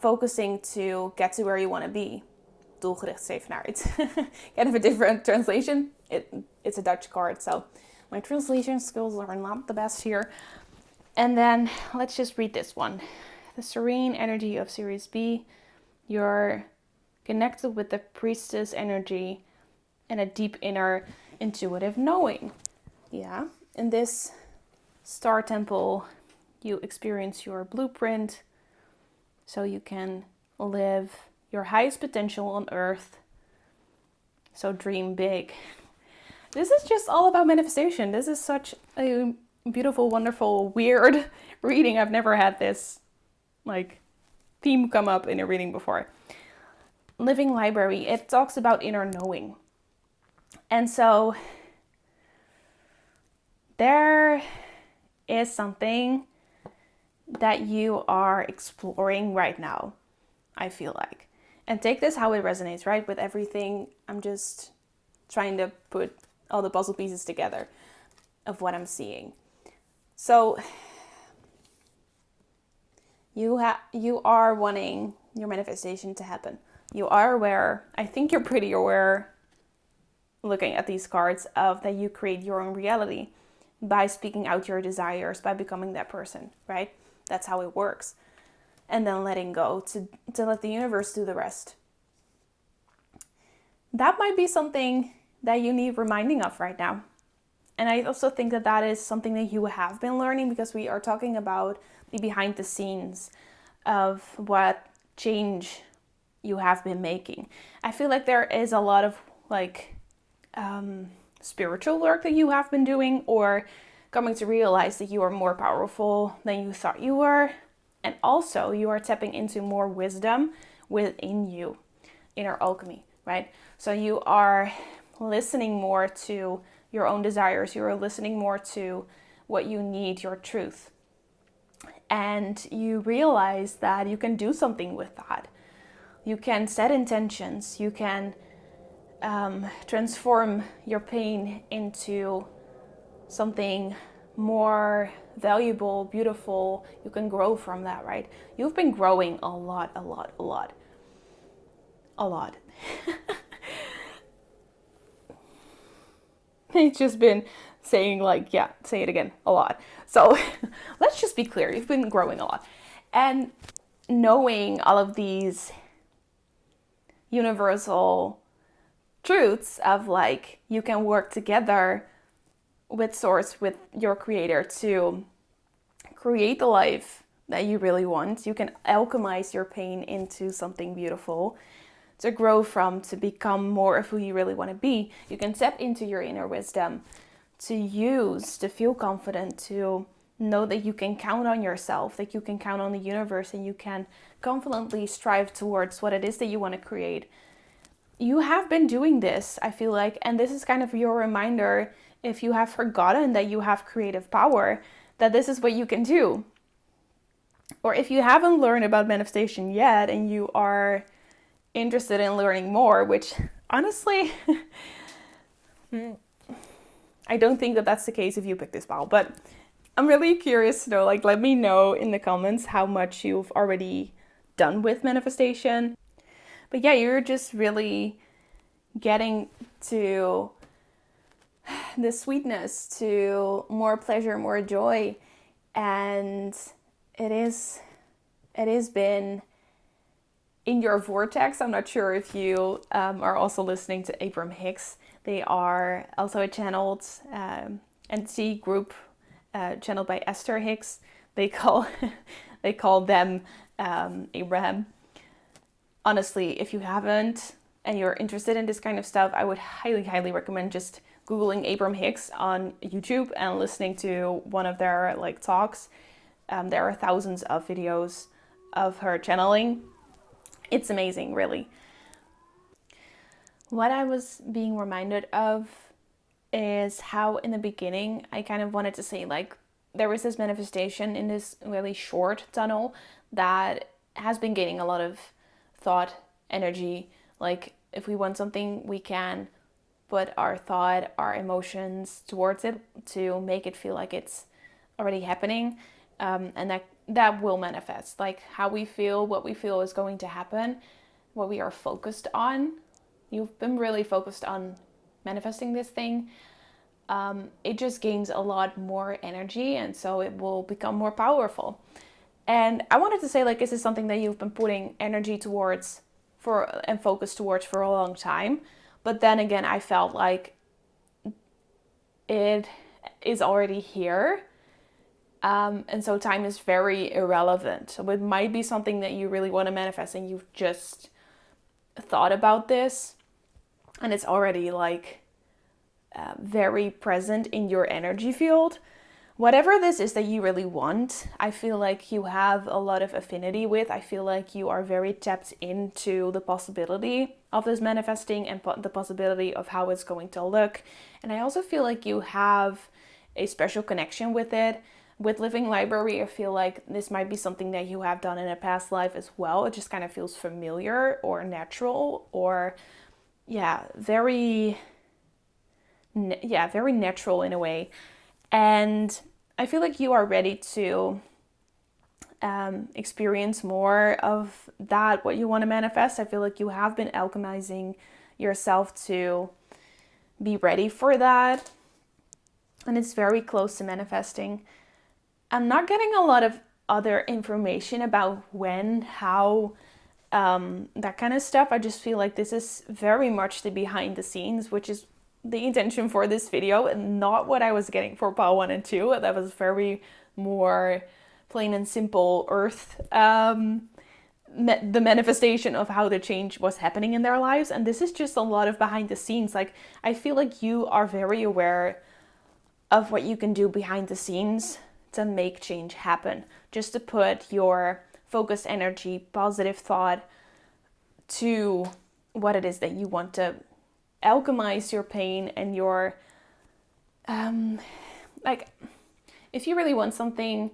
focusing to get to where you want to be. Doelgericht streven naar. It's kind of a different translation. It's a Dutch card, so my translation skills are not the best here. And then let's just read this one. The serene energy of Series B. You're connected with the priestess energy and a deep inner intuitive knowing. Yeah. In this star temple, you experience your blueprint so you can live your highest potential on earth. So dream big. This is just all about manifestation. This is such a beautiful, wonderful, weird reading. I've never had this like theme come up in a reading before. Living Library, it talks about inner knowing. And so there is something that you are exploring right now, I feel like. And take this how it resonates, right? With everything, I'm just trying to put all the puzzle pieces together of what I'm seeing. So you are wanting your manifestation to happen. You are aware, I think you're pretty aware, looking at these cards, of that you create your own reality by speaking out your desires, by becoming that person, right? That's how it works. And then letting go to let the universe do the rest. That might be something that you need reminding of right now. And I also think that that is something that you have been learning, because we are talking about the behind the scenes of what change you have been making. I feel like there is a lot of like spiritual work that you have been doing, or coming to realize that you are more powerful than you thought you were. And also you are tapping into more wisdom within you, inner alchemy, right? So you are listening more to your own desires. You are listening more to what you need, your truth. And you realize that you can do something with that. You can set intentions. You can transform your pain into something more valuable, beautiful. You can grow from that, right? You've been growing a lot. It's just been saying like, yeah, say it again, a lot. So let's just be clear. You've been growing a lot. And knowing all of these universal truths of like, you can work together with source, with your creator, to create the life that you really want. You can alchemize your pain into something beautiful, to grow from, to become more of who you really want to be. You can tap into your inner wisdom to use, to feel confident, to know that you can count on yourself, that you can count on the universe, and you can confidently strive towards what it is that you want to create. You have been doing this, I feel like, and this is kind of your reminder, if you have forgotten that you have creative power, that this is what you can do. Or if you haven't learned about manifestation yet and you are interested in learning more, which honestly, I don't think that that's the case if you pick this file, but I'm really curious to know, like, let me know in the comments how much you've already done with manifestation. But yeah, you're just really getting to the sweetness, to more pleasure, more joy. And it has been in your vortex. I'm not sure if you are also listening to Abraham Hicks. They are also a channeled NC group channeled by Esther Hicks. They call them Abraham. Honestly, if you haven't and you're interested in this kind of stuff, I would highly recommend just Googling Abraham Hicks on YouTube and listening to one of their talks. There are thousands of videos of her channeling. It's amazing, really. What I was being reminded of is how in the beginning I kind of wanted to say there was this manifestation in this really short tunnel that has been gaining a lot of thought energy. If we want something, we can put our thought, our emotions towards it to make it feel like it's already happening, and that will manifest. How we feel, what we feel is going to happen, what we are focused on. You've been really focused on manifesting this thing. It just gains a lot more energy, and so it will become more powerful. And I wanted to say, this is something that you've been putting energy towards and focus towards for a long time. But then again, I felt like it is already here. And so time is very irrelevant. So it might be something that you really want to manifest and you've just thought about this and it's already very present in your energy field. Whatever this is that you really want, I feel like you have a lot of affinity with. I feel like you are very tapped into the possibility of this manifesting and the possibility of how it's going to look. And I also feel like you have a special connection with it. With Living Library, I feel like this might be something that you have done in a past life as well. It just kind of feels familiar or natural or, very natural in a way. And I feel like you are ready to experience more of that, what you want to manifest. I feel like you have been alchemizing yourself to be ready for that. And it's very close to manifesting. I'm not getting a lot of other information about when, how, that kind of stuff. I just feel like this is very much the behind the scenes, which is the intention for this video and not what I was getting for Pile 1 and 2. That was very more plain and simple earth, the manifestation of how the change was happening in their lives. And this is just a lot of behind the scenes. I feel like you are very aware of what you can do behind the scenes to make change happen. Just to put your focused energy, positive thought to what it is that you want to alchemize your pain and your if you really want something,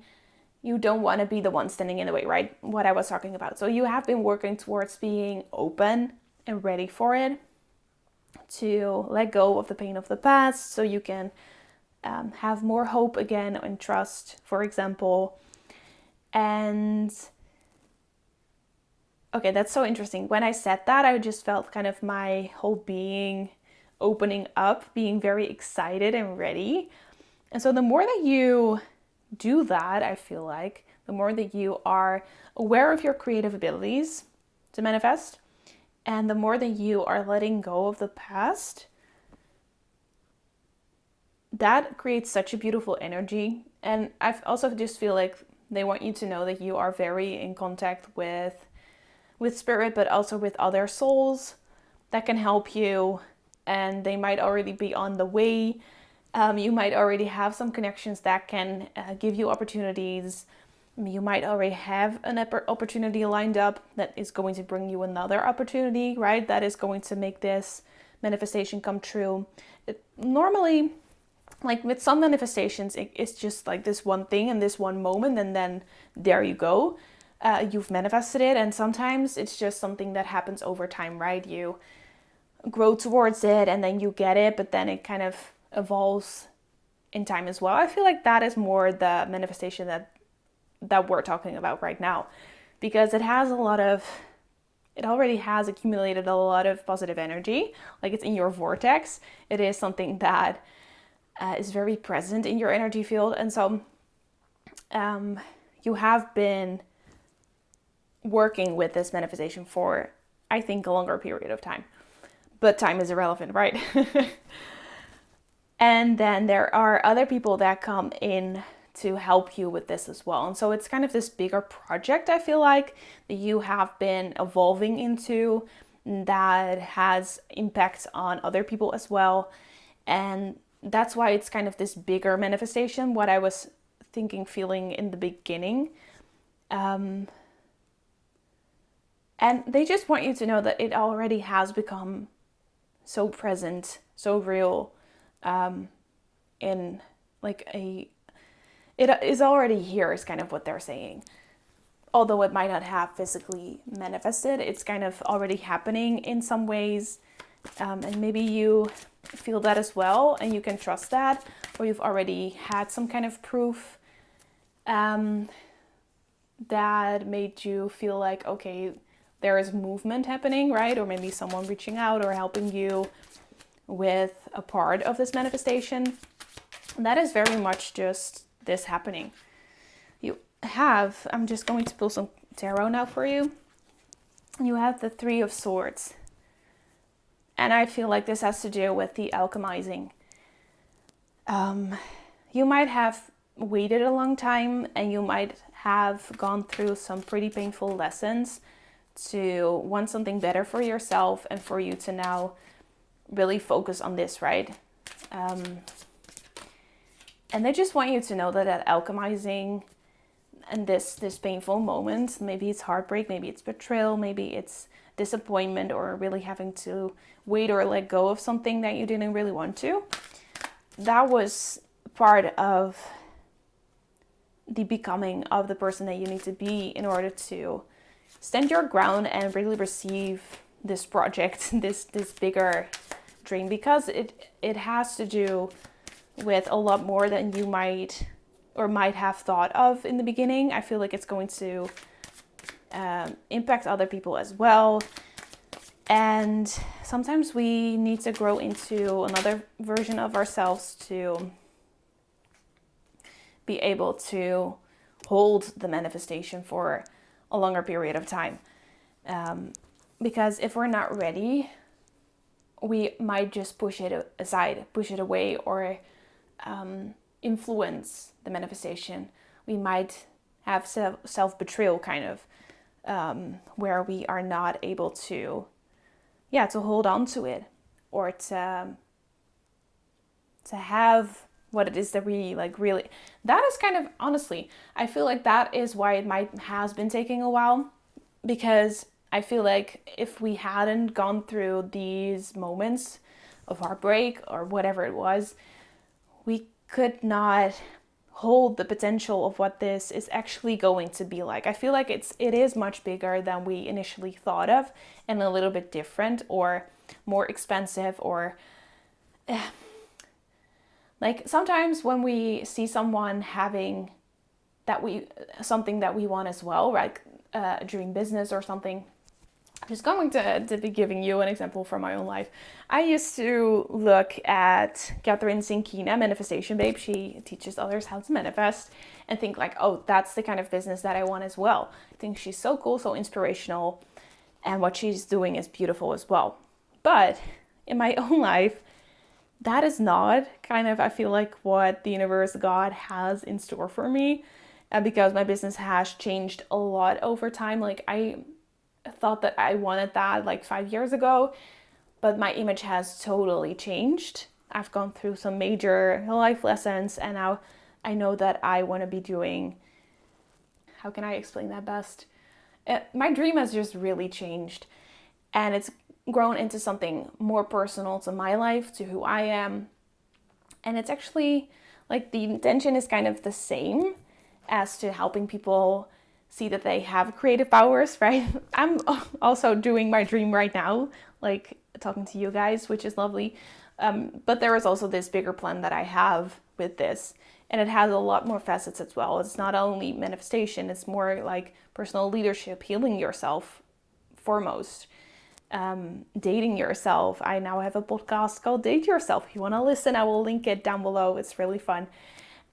you don't want to be the one standing in the way, right? What I was talking about. So you have been working towards being open and ready for it, to let go of the pain of the past so you can have more hope again and trust, for example. And okay, that's so interesting. When I said that, I just felt kind of my whole being opening up, being very excited and ready. And so the more that you do that, I feel like, the more that you are aware of your creative abilities to manifest, and the more that you are letting go of the past, that creates such a beautiful energy. And I also just feel like they want you to know that you are very in contact with spirit, but also with other souls that can help you, and they might already be on the way. You might already have some connections that can give you opportunities. You might already have an opportunity lined up that is going to bring you another opportunity, right? That is going to make this manifestation come true. Normally, with some manifestations, it's just this one thing and this one moment, and then there you go. You've manifested it, and sometimes it's just something that happens over time, right? You grow towards it and then you get it, but then it kind of evolves in time as well. I feel like that is more the manifestation that we're talking about right now. because it already has accumulated a lot of positive energy, like it's in your vortex. It is something that is very present in your energy field. And so you have been working with this manifestation for, I think, a longer period of time. But time is irrelevant, right? And then there are other people that come in to help you with this as well. And so it's kind of this bigger project, I feel like, that you have been evolving into that has impacts on other people as well. And that's why it's kind of this bigger manifestation, what I was feeling in the beginning. And they just want you to know that it already has become so present, so real, in like it is already here is kind of what they're saying. Although it might not have physically manifested, it's kind of already happening in some ways. And maybe you feel that as well, and you can trust that, or you've already had some kind of proof that made you feel like, okay, there is movement happening, right? Or maybe someone reaching out or helping you with a part of this manifestation. That is very much just this happening. I'm just going to pull some tarot now for you. You have the Three of Swords. And I feel like this has to do with the alchemizing. You might have waited a long time, and you might have gone through some pretty painful lessons to want something better for yourself and for you to now really focus on this, right? And they just want you to know that alchemizing and this painful moment, maybe it's heartbreak, maybe it's betrayal, maybe it's disappointment, or really having to wait or let go of something that you didn't really want to. That was part of the becoming of the person that you need to be in order to stand your ground and really receive this project, this bigger dream, because it has to do with a lot more than you might have thought of in the beginning. I feel like it's going to impact other people as well. And sometimes we need to grow into another version of ourselves to be able to hold the manifestation for a longer period of time. Because if we're not ready, we might just push it aside, push it away, or influence the manifestation. We might have self-betrayal kind of, where we are not able to hold on to it, or to have what it is that we like really. That is kind of, honestly, I feel like that is why it has been taking a while, because I feel like if we hadn't gone through these moments of heartbreak or whatever it was, we could not hold the potential of what this is actually going to be like. I feel like it is much bigger than we initially thought of, and a little bit different or more expensive, or like sometimes when we see someone having something that we want as well, like a dream business or something. I'm just going to be giving you an example from my own life. I used to look at Catherine Sinkina, Manifestation Babe. She teaches others how to manifest, and think like, oh, that's the kind of business that I want as well. I think she's so cool, so inspirational, and what she's doing is beautiful as well. But in my own life, that is not kind of, I feel like, what the universe, God, has in store for me. Because my business has changed a lot over time. Like, I thought that I wanted that like 5 years ago, but my image has totally changed. I've gone through some major life lessons, and now I know that I want to be doing, how can I explain that best? My dream has just really changed, and it's grown into something more personal to my life, to who I am. And it's actually like the intention is kind of the same as to helping people see that they have creative powers, right? I'm also doing my dream right now, like talking to you guys, which is lovely. But there is also this bigger plan that I have with this. And it has a lot more facets as well. It's not only manifestation, it's more like personal leadership, healing yourself foremost, dating yourself. I now have a podcast called Date Yourself. If you want to listen, I will link it down below. It's really fun.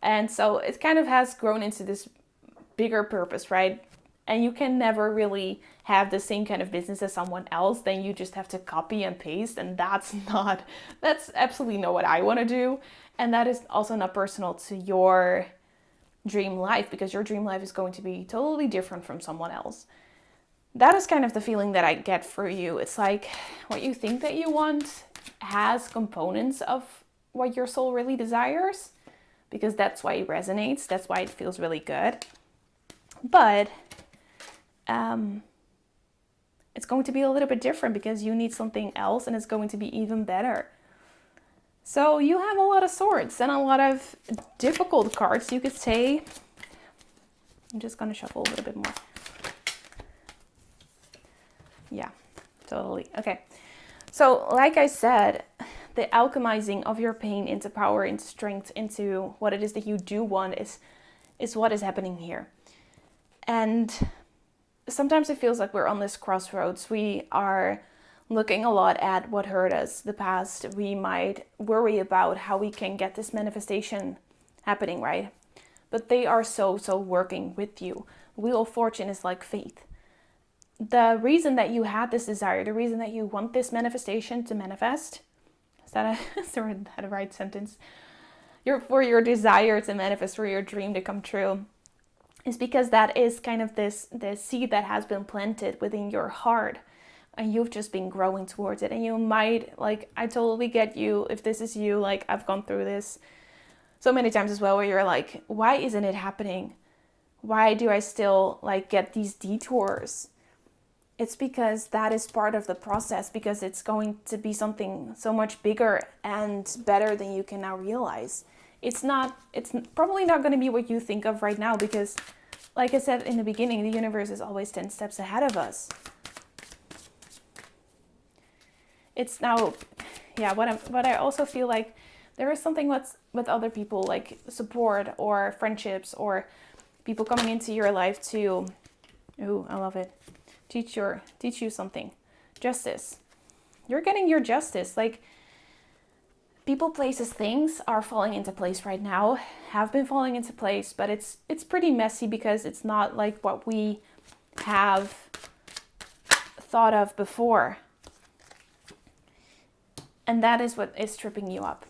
And so it kind of has grown into this bigger purpose, right? And you can never really have the same kind of business as someone else. Then you just have to copy and paste. And that's absolutely not what I want to do. And that is also not personal to your dream life, because your dream life is going to be totally different from someone else. That is kind of the feeling that I get for you. It's like what you think that you want has components of what your soul really desires, because that's why it resonates. That's why it feels really good. But it's going to be a little bit different because you need something else, and it's going to be even better. So you have a lot of swords and a lot of difficult cards, you could say. I'm just going to shuffle a little bit more. Yeah, totally. Okay. So like I said, the alchemizing of your pain into power, into strength, into what it is that you do want is what is happening here. And sometimes it feels like we're on this crossroads. We are looking a lot at what hurt us, the past. We might worry about how we can get this manifestation happening, right? But they are so working with you. Wheel of Fortune is like faith. The reason that you had this desire, the reason that you want this manifestation to manifest, is that a right sentence? For your desire to manifest, for your dream to come true, is because that is kind of this seed that has been planted within your heart. And you've just been growing towards it. And you might, like, I totally get you if this is you. Like, I've gone through this so many times as well, where you're like, why isn't it happening? Why do I still, like, get these detours? It's because that is part of the process, because it's going to be something so much bigger and better than you can now realize. It's probably not going to be what you think of right now, because, like I said in the beginning, the universe is always 10 steps ahead of us. It's now, yeah, what I also feel like there is something with other people, like support or friendships or people coming into your life to, ooh, I love it, teach you something. Justice. You're getting your justice. Like, people, places, things are falling into place right now, have been falling into place, but it's pretty messy because it's not like what we have thought of before. And that is what is tripping you up.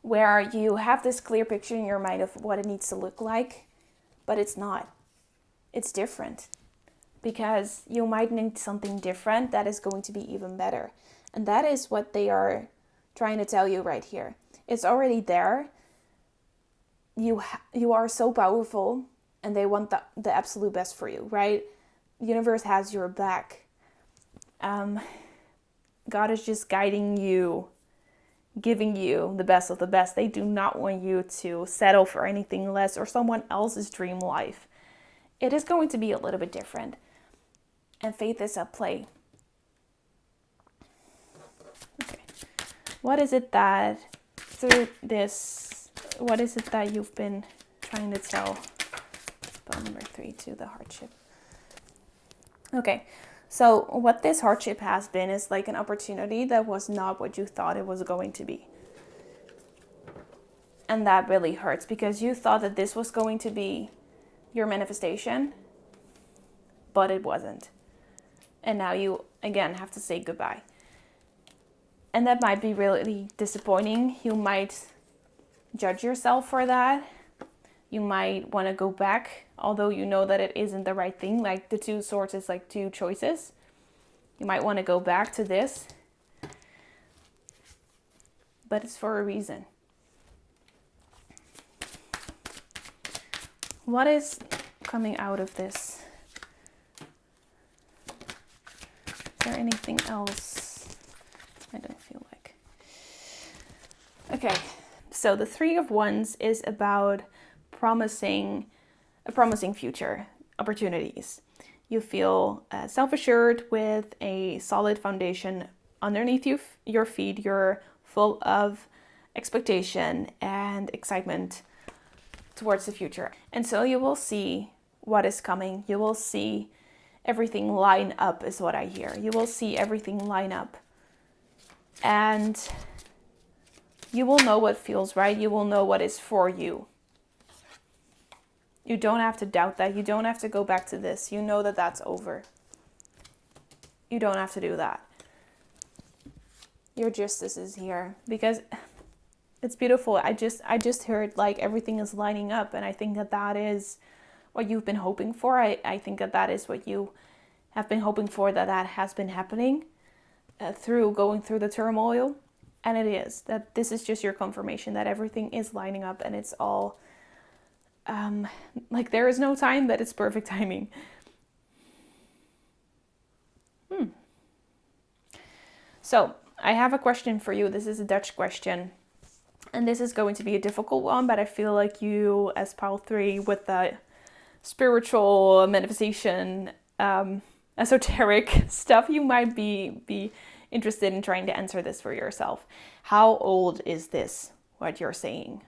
Where you have this clear picture in your mind of what it needs to look like, but it's not. It's different. Because you might need something different that is going to be even better. And that is what they are trying to tell you right here. It's already there. You are so powerful, and they want the absolute best for you, right? The universe has your back. God is just guiding you, giving you the best of the best. They do not want you to settle for anything less or someone else's dream life. It is going to be a little bit different. And faith is at play. Okay. What is it that you've been trying to tell? Spell number 3 to the hardship. Okay. So what this hardship has been is like an opportunity that was not what you thought it was going to be. And that really hurts, because you thought that this was going to be your manifestation, but it wasn't. And now you, again, have to say goodbye. And that might be really disappointing. You might judge yourself for that. You might want to go back, although you know that it isn't the right thing. Like, the 2 swords is like 2 choices. You might want to go back to this. But it's for a reason. What is coming out of this? Is there anything else? I don't feel like. Okay, so the 3 of Wands is about a promising future, opportunities. You feel self-assured with a solid foundation underneath your feet. You're full of expectation and excitement towards the future. And so you will see what is coming. You will see everything line up, is what I hear. You will see everything line up. And you will know what feels right. You will know what is for you. You don't have to doubt that. You don't have to go back to this. You know that that's over. You don't have to do that. Your justice is here, because it's beautiful. I just heard like everything is lining up, and I think that that is what you've been hoping for. I think that that is what you have been hoping for, that has been happening through going through the turmoil. And it is, that this is just your confirmation that everything is lining up, and it's all like there is no time that it's perfect timing. So I have a question for you. This is a Dutch question, and this is going to be a difficult one, but I feel like you, as Pile 3, with the spiritual manifestation, esoteric stuff, you might be interested in trying to answer this for yourself. How old is this, what you're saying?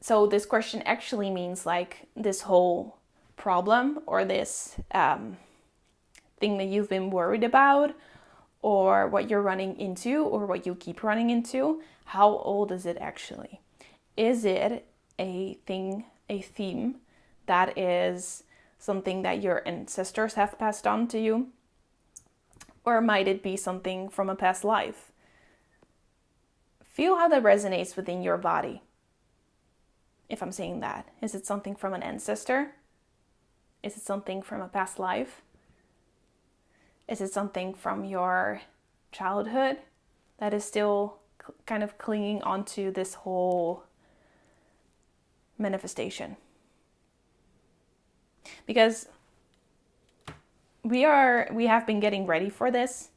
So this question actually means like this whole problem, or this thing that you've been worried about, or what you're running into, or what you keep running into. How old is it actually? Is it a thing, a theme that is something that your ancestors have passed on to you? Or might it be something from a past life? Feel how that resonates within your body. If I'm saying that, is it something from an ancestor? Is it something from a past life? Is it something from your childhood that is still kind of clinging onto this whole manifestation? Because we have been getting ready for this.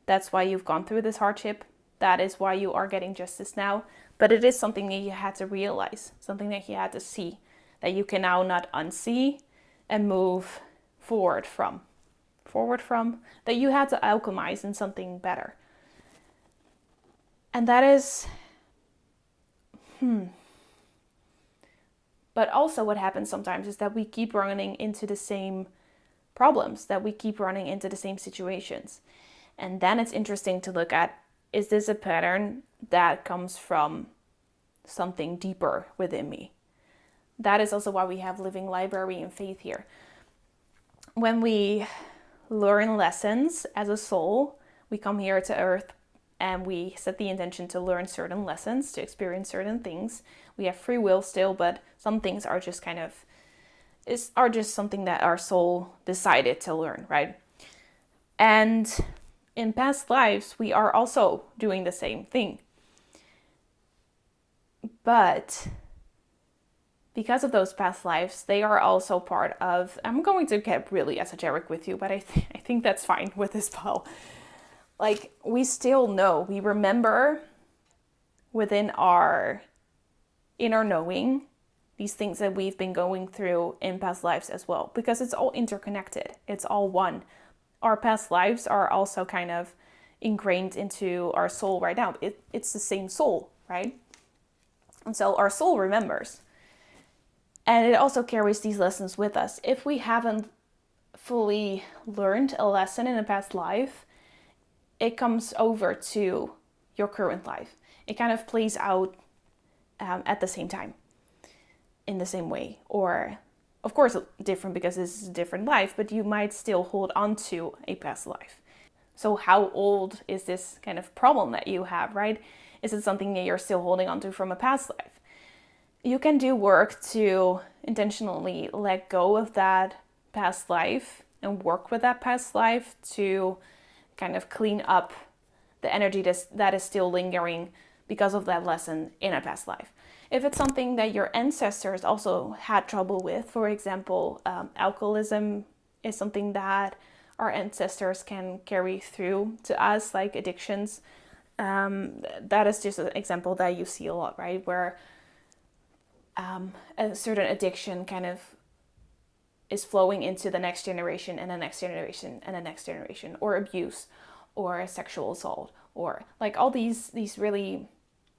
That's why you've gone through this hardship. That is why you are getting justice now. But it is something that you had to realize, something that you had to see, that you can now not unsee and move forward from, that you had to alchemize in something better. And that is, But also what happens sometimes is that we keep running into the same problems, that we keep running into the same situations. And then it's interesting to look at, is this a pattern that comes from something deeper within me? That is also why we have Living Library and Faith here. When we learn lessons as a soul, we come here to Earth and we set the intention to learn certain lessons, to experience certain things. We have free will still, but some things are just just something that our soul decided to learn, right? And in past lives, we are also doing the same thing. But because of those past lives, they are also part of, I'm going to get really esoteric with you, but I think that's fine with this pile. Like, we still know, we remember within our inner knowing these things that we've been going through in past lives as well, because it's all interconnected. It's all one. Our past lives are also kind of ingrained into our soul right now. It's the same soul, right? And so our soul remembers. And it also carries these lessons with us. If we haven't fully learned a lesson in a past life, it comes over to your current life. It kind of plays out at the same time, in the same way. Or, of course, different because this is a different life, but you might still hold on to a past life. So how old is this kind of problem that you have, right? Is it something that you're still holding on to from a past life? You can do work to intentionally let go of that past life and work with that past life to kind of clean up the energy that is still lingering because of that lesson in a past life. If it's something that your ancestors also had trouble with, for example, alcoholism is something that our ancestors can carry through to us, like addictions. That is just an example that you see a lot, right? Where a certain addiction kind of is flowing into the next generation and the next generation and the next generation, or abuse or sexual assault, or like all these really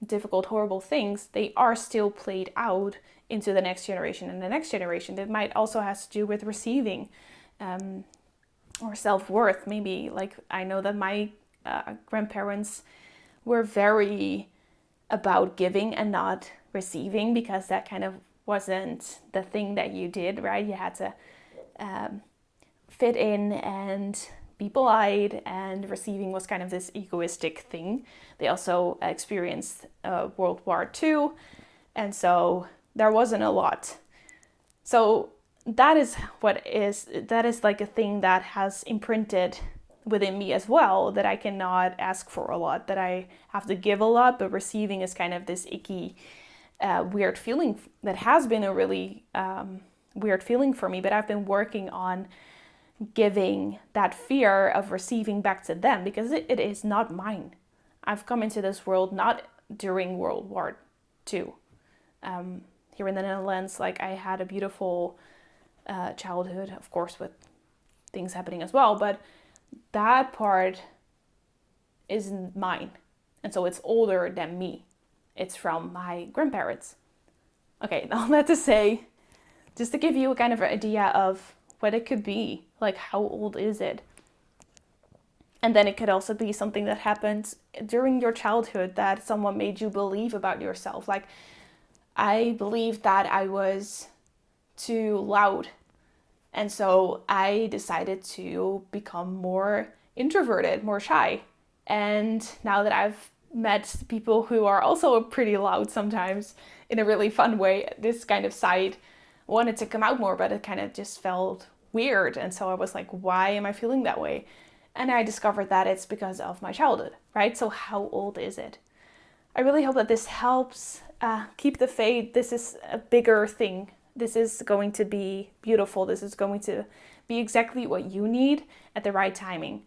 difficult, horrible things, they are still played out into the next generation and the next generation. That might also has to do with receiving or self-worth. Maybe like I know that my grandparents were very about giving and not receiving, because that kind of wasn't the thing that you did, right? You had to fit in and be polite, and receiving was kind of this egoistic thing. They also experienced World War II, and so there wasn't a lot. So that is like a thing that has imprinted within me as well, that I cannot ask for a lot, that I have to give a lot, but receiving is kind of this icky, weird feeling that has been a really weird feeling for me. But I've been working on giving that fear of receiving back to them, because it is not mine. I've come into this world not during World War II. Here in the Netherlands, like I had a beautiful childhood, of course, with things happening as well, but that part isn't mine. And so it's older than me. It's from my grandparents. Okay, all that to say, just to give you a kind of idea of what it could be, like how old is it? And then it could also be something that happened during your childhood that someone made you believe about yourself. Like, I believed that I was too loud. And so I decided to become more introverted, more shy. And now that I've met people who are also pretty loud sometimes in a really fun way, this kind of side wanted to come out more, but it kind of just felt weird. And so I was like, why am I feeling that way? And I discovered that it's because of my childhood, right? So how old is it? I really hope that this helps. Keep the faith. This is a bigger thing. This is going to be beautiful. This is going to be exactly what you need at the right timing.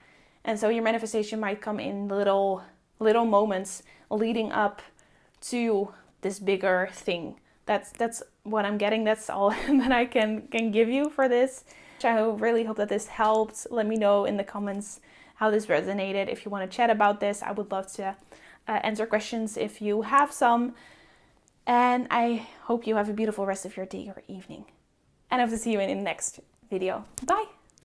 And so your manifestation might come in little moments leading up to this bigger thing. That's what I'm getting. That's all that I can give you for this. I really hope that this helped. Let me know in the comments how this resonated. If you want to chat about this, I would love to answer questions if you have some. And I hope you have a beautiful rest of your day or evening. And I hope to see you in the next video. Bye!